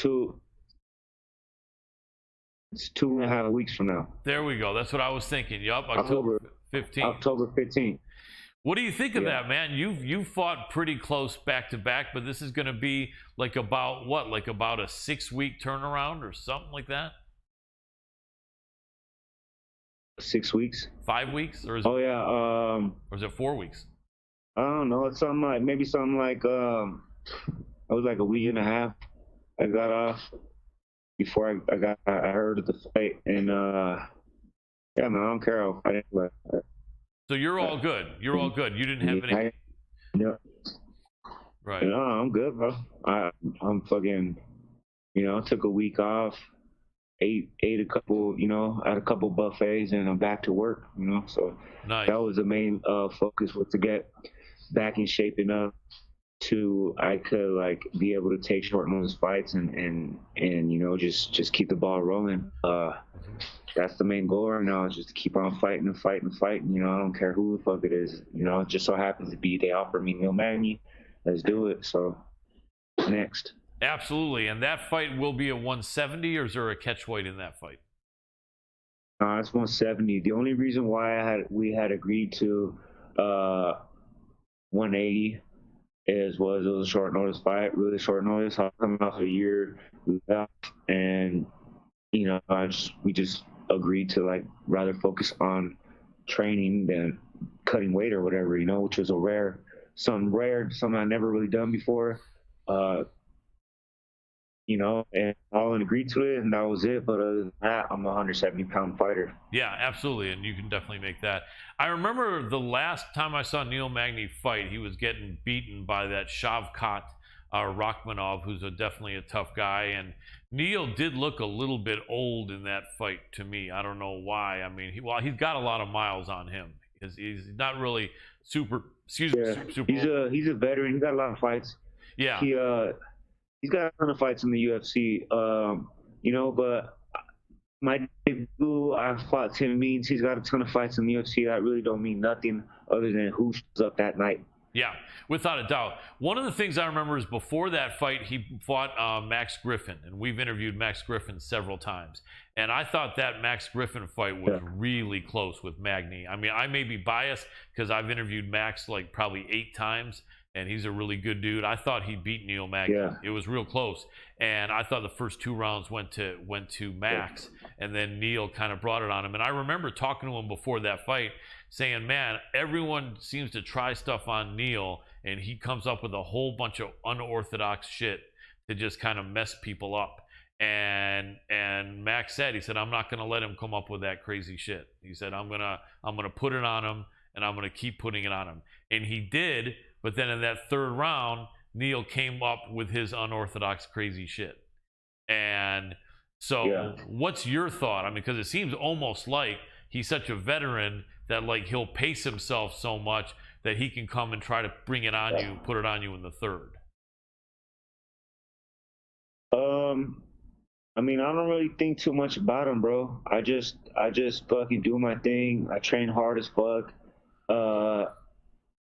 it's 2.5 weeks from now. There we go. That's what I was thinking. Yup, October 15th. October 15th. What do you think of that, man? You've fought pretty close back to back, but this is going to be like about what? Like about a 6-week turnaround or something like that? 6 weeks. 5 weeks? Or is it 4 weeks? I don't know. It's something like I was like a week and a half. I got off before I heard of the fight, and yeah, man, I don't care how I didn't. So you're all good. You're all good. You didn't have any. Yeah. Right. No, I'm good, bro. I'm fucking. I took a week off, ate a couple, at a couple buffets, and I'm back to work. So nice. That was the main focus, was to get back in shape enough to I could like be able to take short notice fights and just keep the ball rolling. That's the main goal right now, is just to keep on fighting and fighting and fighting. I don't care who the fuck it is. It just so happens to be they offer me Neil Magni. Let's do it. So next. Absolutely. And that fight will be a 170, or is there a catch weight in that fight? It's 170. The only reason why we had agreed to 180 was it was a short notice fight, really short notice. I was coming off a year left, and we just agreed to like rather focus on training than cutting weight or whatever, which was something I never really done before. And Colin agreed to it, and that was it. But other than that, I'm a 170-pound fighter. Yeah, absolutely, and you can definitely make that. I remember the last time I saw Neil Magni fight, he was getting beaten by that Shavkat Rachmanov, who's definitely a tough guy, and Neil did look a little bit old in that fight to me. I don't know why. I mean, he's got a lot of miles on him. He's not really super. Super. He's a veteran. He's got a lot of fights. Yeah. He's got a ton of fights in the UFC. But my debut, I fought Tim Means. He's got a ton of fights in the UFC that really don't mean nothing other than who shows up that night. Yeah, without a doubt. One of the things I remember is before that fight, he fought Max Griffin, and we've interviewed Max Griffin several times. And I thought that Max Griffin fight was really close with Magni. I mean, I may be biased because I've interviewed Max like probably 8 times, and he's a really good dude. I thought he beat Neil Magni. Yeah. It was real close, and I thought the first 2 rounds went to Max, and then Neil kind of brought it on him. And I remember talking to him before that fight, saying, man, everyone seems to try stuff on Neil, and he comes up with a whole bunch of unorthodox shit to just kind of mess people up. And Max said, he said, I'm not going to let him come up with that crazy shit. He said, I'm gonna put it on him, and I'm gonna keep putting it on him. And he did, but then in that 3rd round, Neil came up with his unorthodox crazy shit. And so what's your thought? I mean, because it seems almost like he's such a veteran that like he'll pace himself so much that he can come and try to bring it on you, put it on you in the 3rd. I mean, I don't really think too much about him, bro. I just fucking do my thing. I train hard as fuck. I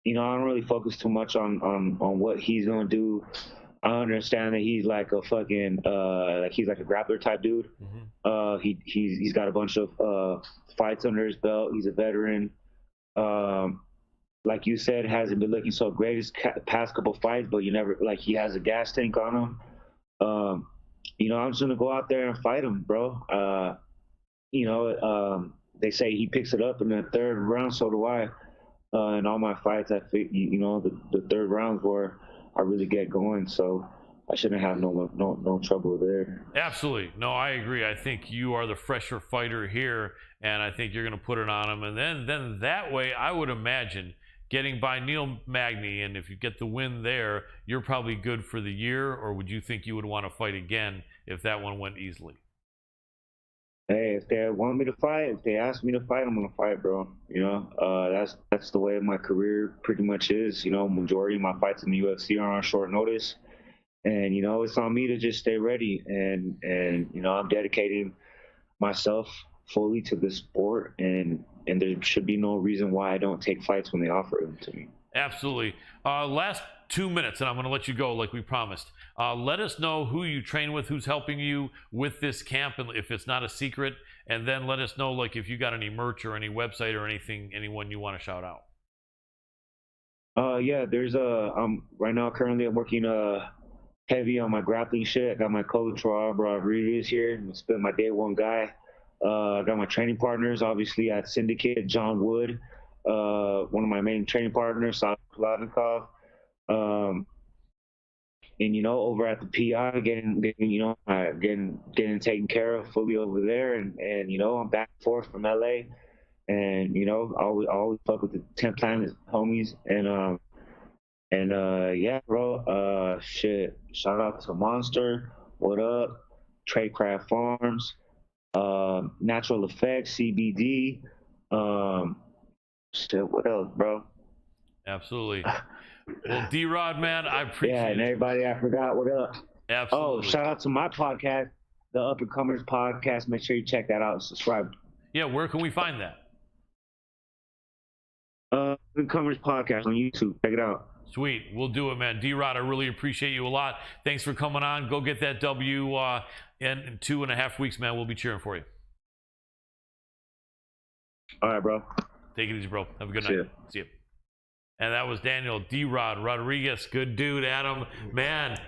don't really focus too much on what he's gonna do. I understand that he's like a fucking he's like a grappler type dude. Mm-hmm. He's got a bunch of fights under his belt. He's a veteran. Like you said, hasn't been looking so great his past couple fights, but you never he has a gas tank on him. you know, I'm just gonna go out there and fight him, bro. You know, they say he picks it up in the third round, so do I. In all my fights, I think, you know, the third rounds where I really get going, so I shouldn't have no trouble there. Absolutely. No, I agree. I think you are the fresher fighter here, and I think you're going to put it on him. And then that way, I would imagine getting by Neil Magny, and if you get the win there, you're probably good for the year, or would you think you would want to fight again if that one went easily? Hey, if they want me to fight, if they ask me to fight, I'm gonna fight, bro. You know, that's the way my career pretty much is. You know, majority of my fights in the UFC are on short notice, and you know, it's on me to just stay ready. And you know, I'm dedicating myself fully to this sport, and there should be no reason why I don't take fights when they offer them to me. Absolutely. Last 2 minutes, and I'm going to let you go like we promised. Let us know who you train with, who's helping you with this camp, and if it's not a secret. And then let us know, like, if you got any merch or any website or anything, anyone you want to shout out. Yeah, there's right now currently I'm working heavy on my grappling shit. I got my coach Rodriguez here. I'm spend my day one guy. I got my training partners, obviously at Syndicate, John Wood, one of my main training partners, Sal Vladnikov. And you know, over at the PI, getting taken care of fully over there, and you know, I'm back and forth from LA, and you know, I always fuck with the 10 Planet homies, and yeah, bro, shit, shout out to Monster, what up, Tradecraft Farms, Natural Effects, CBD, shit, what else, bro? Absolutely. Well, D-Rod, man, I appreciate it. Yeah, and everybody I forgot, what up? Absolutely. Oh, shout out to my podcast, the Up and Comers Podcast. Make sure you check that out and subscribe. Yeah, where can we find that? Up and Comers Podcast on YouTube. Check it out. Sweet. We'll do it, man. D-Rod, I really appreciate you a lot. Thanks for coming on. Go get that W in 2.5 weeks, man. We'll be cheering for you. All right, bro. Take it easy, bro. Have a good See night. ya. See you. And that was Daniel D-Rod Rodriguez. Good dude, Adam. Man,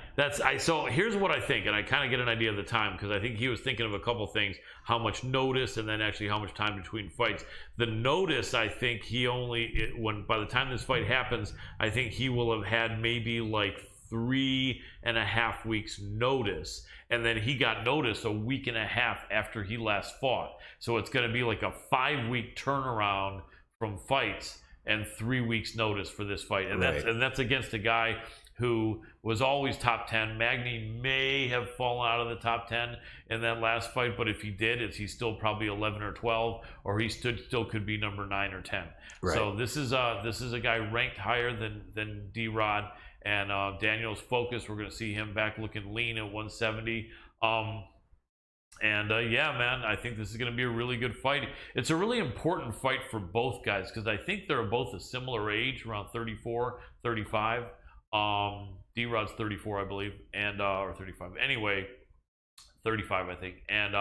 so here's what I think, and I kind of get an idea of the time, because I think he was thinking of a couple things, how much notice, and then actually how much time between fights. The notice, I think by the time this fight happens, I think he will have had maybe like 3.5 weeks notice, and then he got notice a week and a half after he last fought. So it's going to be like a 5-week turnaround from fights and 3 weeks notice for this fight, and that's against a guy who was always top 10. Magni may have fallen out of the top 10 in that last fight, but if he did, he's still probably 11 or 12, or he still could be number 9 or 10. Right. So this is a guy ranked higher than D-Rod, and Daniel's focus. We're going to see him back looking lean at 170. Yeah, man, I think this is going to be a really good fight. It's a really important fight for both guys, because I think they're both a similar age, around 34, 35. D-Rod's 34, I believe, and or 35. Anyway, 35, I think. And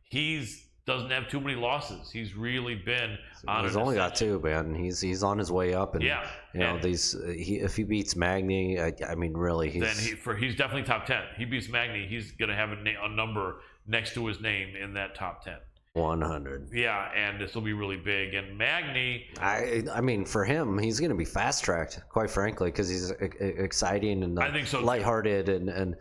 he's doesn't have too many losses. He's really been on. He's only got 2, man. He's on his way up, and yeah, you know, if he beats Magni, I mean, really, he's definitely top 10. He beats Magni, he's gonna have a number next to his name in that top 10. 100. Yeah, and this will be really big. And Magni, I mean, for him, he's going to be fast tracked, quite frankly, because he's exciting and I think so, lighthearted and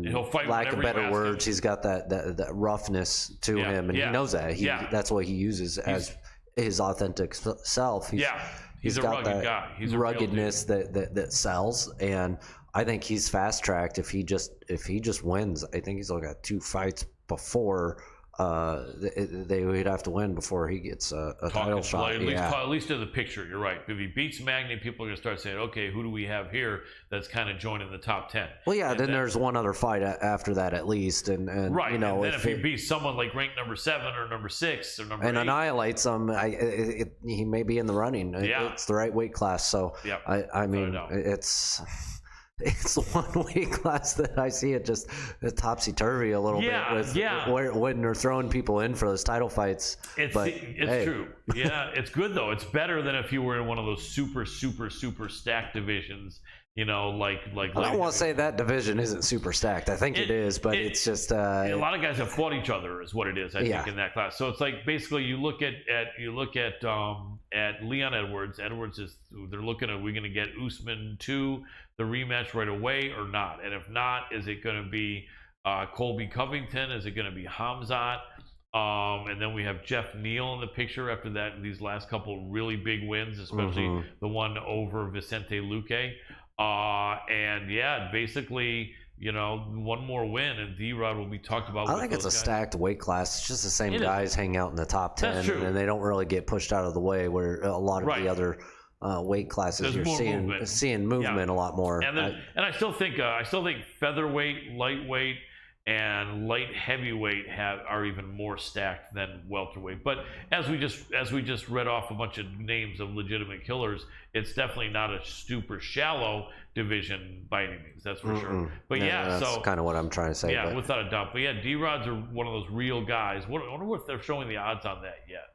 he'll fight lack of better words. He's got that roughness to him, and he knows that. That's what he uses as his authentic self. He's a got rugged guy. He's ruggedness that sells, and I think he's fast tracked if he just wins. I think he's only got 2 fights before they would have to win before he gets a title shot. At least in the picture, you're right. If he beats Magni, people are going to start saying, okay, who do we have here that's kind of joining the top 10? Well, yeah, then there's one other fight after that at least. And right, you know, and then if he beats someone like ranked number 7 or number 6 or number 8. Annihilates him, he may be in the run. It's the right weight class. So, I mean, it's the one weight class that I see it just topsy-turvy a little bit with when they're throwing people in for those title fights. It's true. Yeah, it's good though. It's better than if you were in one of those super stacked divisions You know, like I don't want to say that division isn't super stacked. I think it is, but it's just a lot of guys have fought each other, is what it is. I think in that class. So it's like basically you look at Leon Edwards. Edwards is they're looking at, we're going to get Usman 2 the rematch right away or not, and if not, is it going to be Colby Covington? Is it going to be Hamzat? And then we have Jeff Neal in the picture after that. These last couple really big wins, especially the one over Vicente Luque. And yeah, basically, you know, one more win and D-Rod will be talked about. I think it's a stacked weight class. It's just the same guys hang out in the top 10, That's true. and they don't really get pushed out of the way. Where a lot of the other weight classes, you're seeing movement a lot more. And I still think featherweight, lightweight, and light heavyweight are even more stacked than welterweight. But as we just read off a bunch of names of legitimate killers, it's definitely not a super shallow division by any means. That's for sure. But that's so kind of what I'm trying to say. Yeah, without a doubt. But yeah, D-Rods are one of those real guys. I wonder if they're showing the odds on that yet.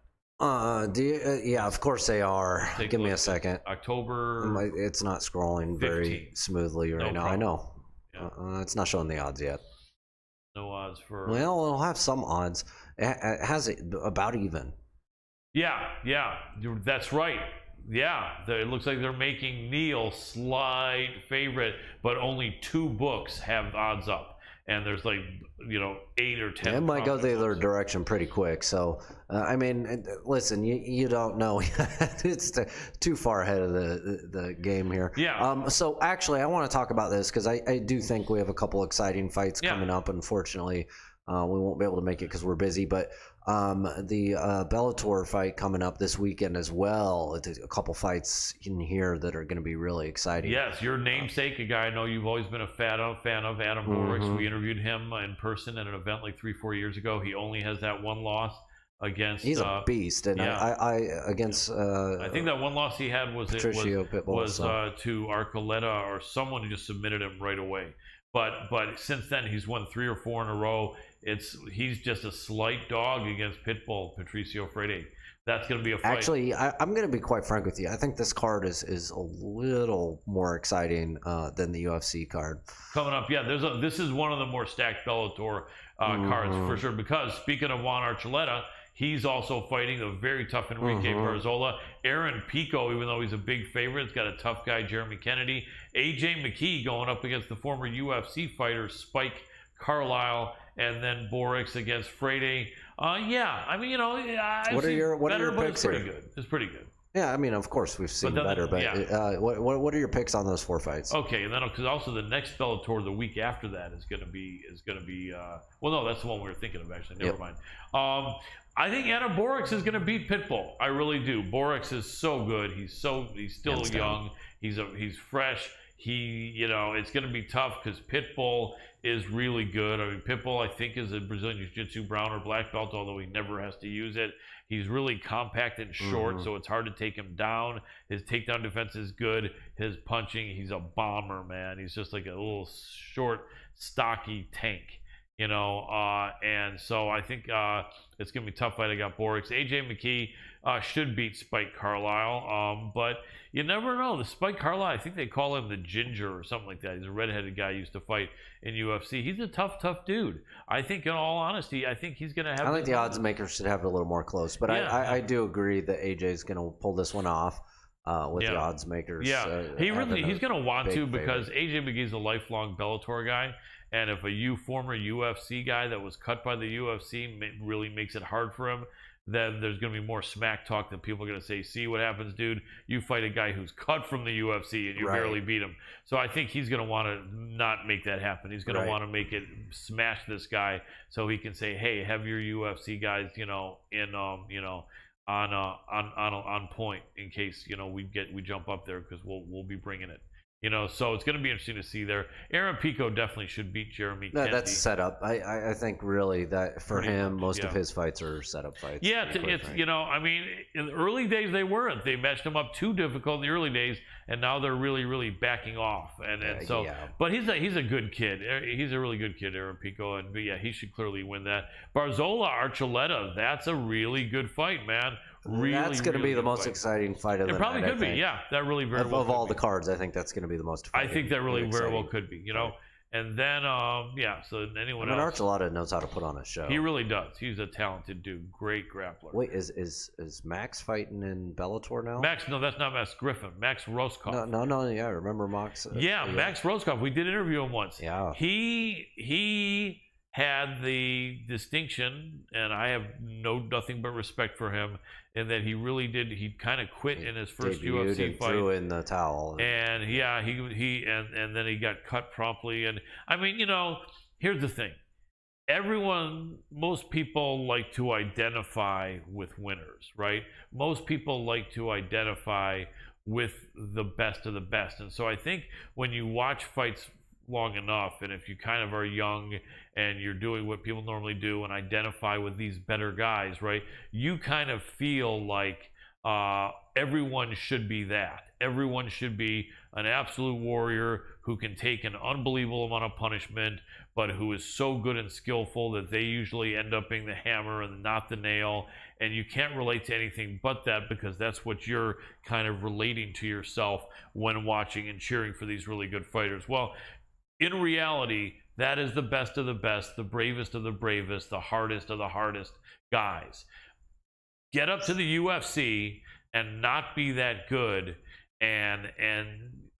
Yeah, of course they are. Give me a second. October. It's not scrolling 15th. very smoothly right now. I know. Yeah. It's not showing the odds yet. No odds for. Well, it'll have some odds. It has it about even. Yeah, that's right. Yeah, it looks like they're making Neal slight favorite, but only 2 books have odds up, and there's like 8 or 10. It might go the other direction pretty quick. So I mean, listen, you don't know. It's too far ahead of the game here. Yeah. So actually, I want to talk about this because I do think we have a couple exciting fights coming up. Unfortunately, we won't be able to make it because we're busy, but. The Bellator fight coming up this weekend as well. A couple fights in here that are going to be really exciting. Yes, your namesake, a guy I know you've always been a fan of, Adam Borix. We interviewed him in person at an event like 3-4 years ago. He only has that one loss against. He's a beast, and I against. I think that one loss he had was Patricio Pitbull, to Arcoletta or someone who just submitted him right away. But since then he's won 3 or 4 in a row. He's just a slight dog against Pitbull, Patricio Freire. That's going to be a fight. Actually, I'm going to be quite frank with you. I think this card is a little more exciting than the UFC card. Coming up, yeah. This is one of the more stacked Bellator cards for sure. Because speaking of Juan Archuleta, he's also fighting a very tough Enrique Barzola. Aaron Pico, even though he's a big favorite, has got a tough guy, Jeremy Kennedy. AJ McKee going up against the former UFC fighter Spike Carlisle, and then Borix against Freire. Yeah, I mean, what are your picks here? Good. It's pretty good. Yeah, I mean, of course we've seen better, but what are your picks on those 4 fights? Okay, and then because also the next Bellator the week after that is going to be well, no, that's the one we were thinking of actually. Never mind. I think Adam Borix is going to beat Pitbull. I really do. Borix is so good. He's still young. He's fresh. It's going to be tough because Pitbull is really good. I mean, Pitbull, I think, is a Brazilian Jiu-Jitsu brown or black belt, although he never has to use it. He's really compact and short, so it's hard to take him down. His takedown defense is good. His punching, he's a bomber, man. He's just like a little short, stocky tank, and so I think it's going to be a tough fight. I got Borix. AJ McKee should beat Spike Carlisle, but you never know. The Spike Carlisle, I think they call him the Ginger or something like that. He's a redheaded guy who used to fight in UFC. He's a tough dude. I think, in all honesty, I think he's going to have. I think the odds makers should have it a little more close, but I do agree that AJ is going to pull this one off with the odds makers. Yeah, he's going to want to because AJ McGee's a lifelong Bellator guy. And if a former UFC guy that was cut by the UFC really makes it hard for him, then there's going to be more smack talk that people are going to say, see what happens, dude? You fight a guy who's cut from the UFC and you barely beat him. So I think he's going to want to not make that happen. He's going to want to make it smash this guy so he can say, hey, have your UFC guys, on point in case, we jump up there because we'll be bringing it. So it's going to be interesting to see there. Aaron Pico definitely should beat Jeremy Kennedy. That's set up. I think really that for him, most of his fights are set up fights. Yeah, I mean, in the early days they weren't. They matched him up too difficult in the early days, and now they're really, really backing off. But he's a good kid. He's a really good kid, Aaron Pico, but he should clearly win that. Barzola Archuleta, that's a really good fight, man. Really, that's going to really be the good most fight. exciting fight of the It probably night, could I be, think. yeah. That really very well Of could all be. the cards, I think that's going to be the most. I think that really very well exciting. could be, you know. And then, yeah. So anyone else? Archuleta knows how to put on a show. He really does. He's a talented dude. Great grappler. Wait, is Max fighting in Bellator now? Max, no, that's not Max Griffin. Max Roskopf. No. Yeah, remember Max? Yeah, Max Roskopf. We did interview him once. Yeah. He had the distinction, and I have nothing but respect for him, in that he really did. He kind of quit in his first UFC and fight. Threw in the towel. And yeah, and then he got cut promptly. And I mean, you know, here's the thing. Most people like to identify with winners, right? Most people like to identify with the best of the best. And so I think when you watch fights long enough, and if you kind of are young and you're doing what people normally do and identify with these better guys, right, you kind of feel like everyone should be that. Everyone should be an absolute warrior who can take an unbelievable amount of punishment, but who is so good and skillful that they usually end up being the hammer and not the nail. And you can't relate to anything but that, because that's what you're kind of relating to yourself when watching and cheering for these really good fighters. Well, in reality, that is the best of the best, the bravest of the bravest, the hardest of the hardest guys. Get up to the UFC and not be that good, and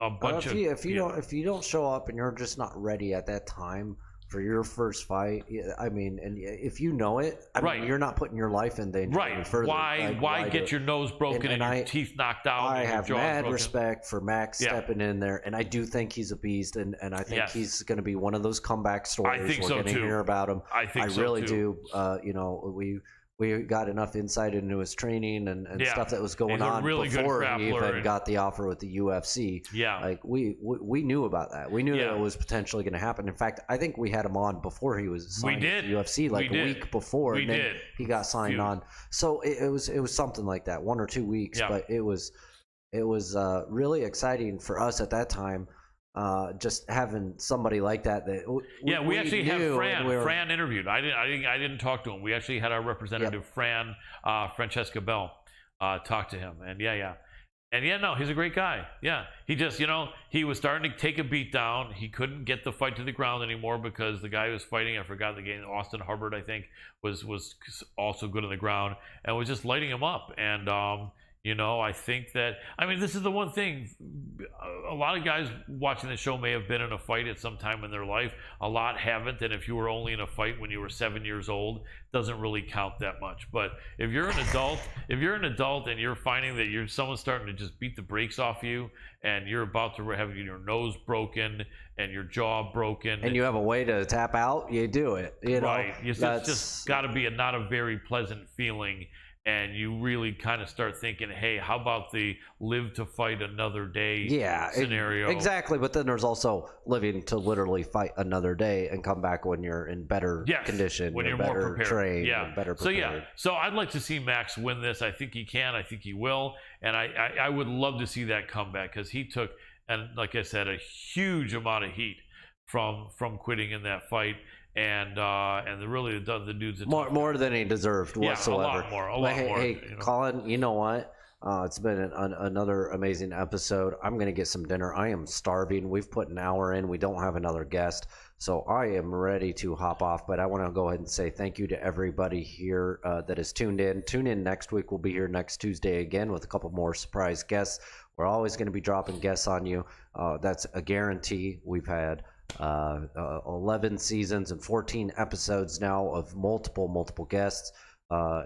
a bunch of if you don't show up and you're just not ready at that time for your first fight, I mean, and if you know it, I mean, you're not putting your life in danger any further. Why get your nose broken and your teeth knocked out? I and have your jaw mad broken? respect for Max stepping in there, and I do think he's a beast, and I think he's going to be one of those comeback stories. I think we're so going to too. hear about him. I really do. You know, we got enough insight into his training and stuff that was going on before he even got the offer with the UFC. Yeah, like we knew about that. We knew that it was potentially going to happen. In fact, I think we had him on before he was signed with the UFC, like a week before, and then he got signed on. So it was something like that, 1 or 2 weeks. But it was really exciting for us at that time. Just having somebody like that we actually had Fran interviewed. I didn't talk to him. We actually had our representative Francesca Bell talk to him, and he's a great guy. He just, he was starting to take a beat down. He couldn't get the fight to the ground anymore because the guy who was fighting, I forgot the game, Austin Hubbard, I think, was also good on the ground and was just lighting him up. And I think that, this is the one thing. A lot of guys watching the show may have been in a fight at some time in their life. A lot haven't. And if you were only in a fight when you were 7 years old, doesn't really count that much. But if you're an adult, and you're finding that someone's starting to just beat the brakes off you, and you're about to have your nose broken and your jaw broken, and you have a way to tap out, you do it. Right. It's just got to be not a very pleasant feeling. And you really kind of start thinking, hey, how about the live to fight another day scenario? Exactly. But then there's also living to literally fight another day and come back when you're in better condition, when you're better more prepared, trained, and better prepared. So I'd like to see Max win this. I think he can. I think he will. And I would love to see that comeback, because he took, and like I said, a huge amount of heat from quitting in that fight. And the dude's more than he deserved whatsoever. A lot more. Hey, Colin, you know what? It's been another amazing episode. I'm going to get some dinner. I am starving. We've put an hour in. We don't have another guest. So I am ready to hop off. But I want to go ahead and say thank you to everybody here that has tuned in. Tune in next week. We'll be here next Tuesday again with a couple more surprise guests. We're always going to be dropping guests on you. That's a guarantee. We've had 11 seasons and 14 episodes now of multiple guests,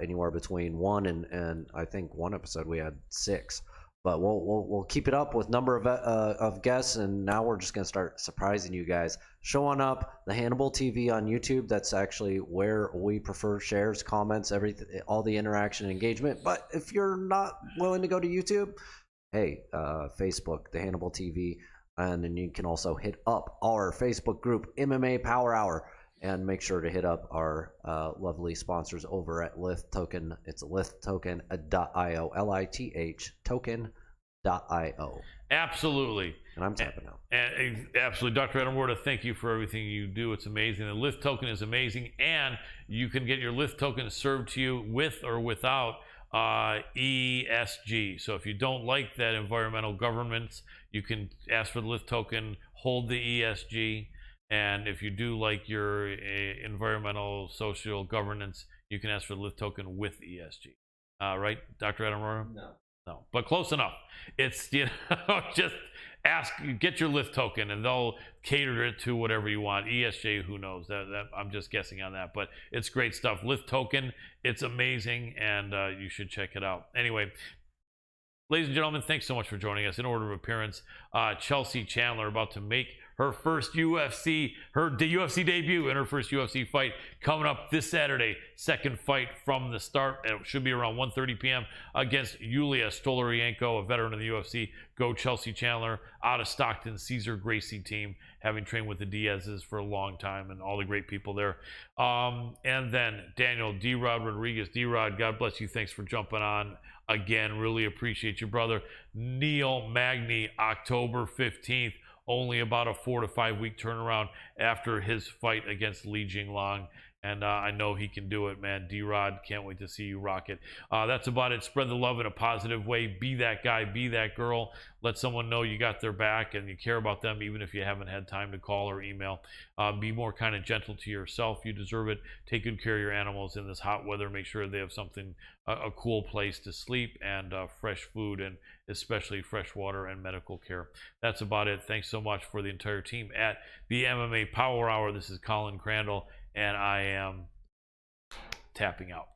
anywhere between one and I think one episode we had 6, but we'll keep it up with number of guests, and now we're just going to start surprising you guys. Showing up the Hannibal TV on YouTube. That's actually where we prefer shares, comments, everything, all the interaction and engagement. But if you're not willing to go to YouTube, hey, Facebook, the Hannibal TV. And then you can also hit up our Facebook group, MMA Power Hour, and make sure to hit up our lovely sponsors over at Lith Token. It's lithtoken.io, L-I-T-H, token.io. Absolutely. And I'm tapping out. And absolutely. Dr. Adam Roorda, thank you for everything you do. It's amazing. The Lith Token is amazing, and you can get your Lith Token served to you with or without ESG. So if you don't like that environmental governance, you can ask for the lift token, hold the ESG. And if you do like your environmental social governance, you can ask for the lift token with ESG. Right, Dr. Adam Roorda? No, but close enough. It's, just ask, get your lift token, and they'll cater it to whatever you want. ESG, who knows? That I'm just guessing on that, but it's great stuff. Lift token, it's amazing, and you should check it out. Anyway, ladies and gentlemen, thanks so much for joining us. In order of appearance, Chelsea Chandler about to make her first UFC debut in her first UFC fight coming up this Saturday. Second fight from the start. It should be around 1:30 p.m. against Yulia Stolarienko, a veteran of the UFC. Go Chelsea Chandler, out of Stockton, Caesar Gracie team, having trained with the Diaz's for a long time and all the great people there. And then Daniel D-Rod Rodriguez. D-Rod, God bless you. Thanks for jumping on again. Really appreciate you, brother. Neil Magni, October 15th. Only about a 4 to 5 week turnaround after his fight against Li Jinglong. And I know he can do it, man. D-Rod, can't wait to see you rock it. That's about it. Spread the love in a positive way. Be that guy, be that girl. Let someone know you got their back and you care about them, even if you haven't had time to call or email. Be more kind of gentle to yourself. You deserve it. Take good care of your animals in this hot weather. Make sure they have something, a cool place to sleep, and fresh food, and especially fresh water and medical care. That's about it. Thanks so much for the entire team at the MMA Power Hour. This is Colin Crandall, and I am tapping out.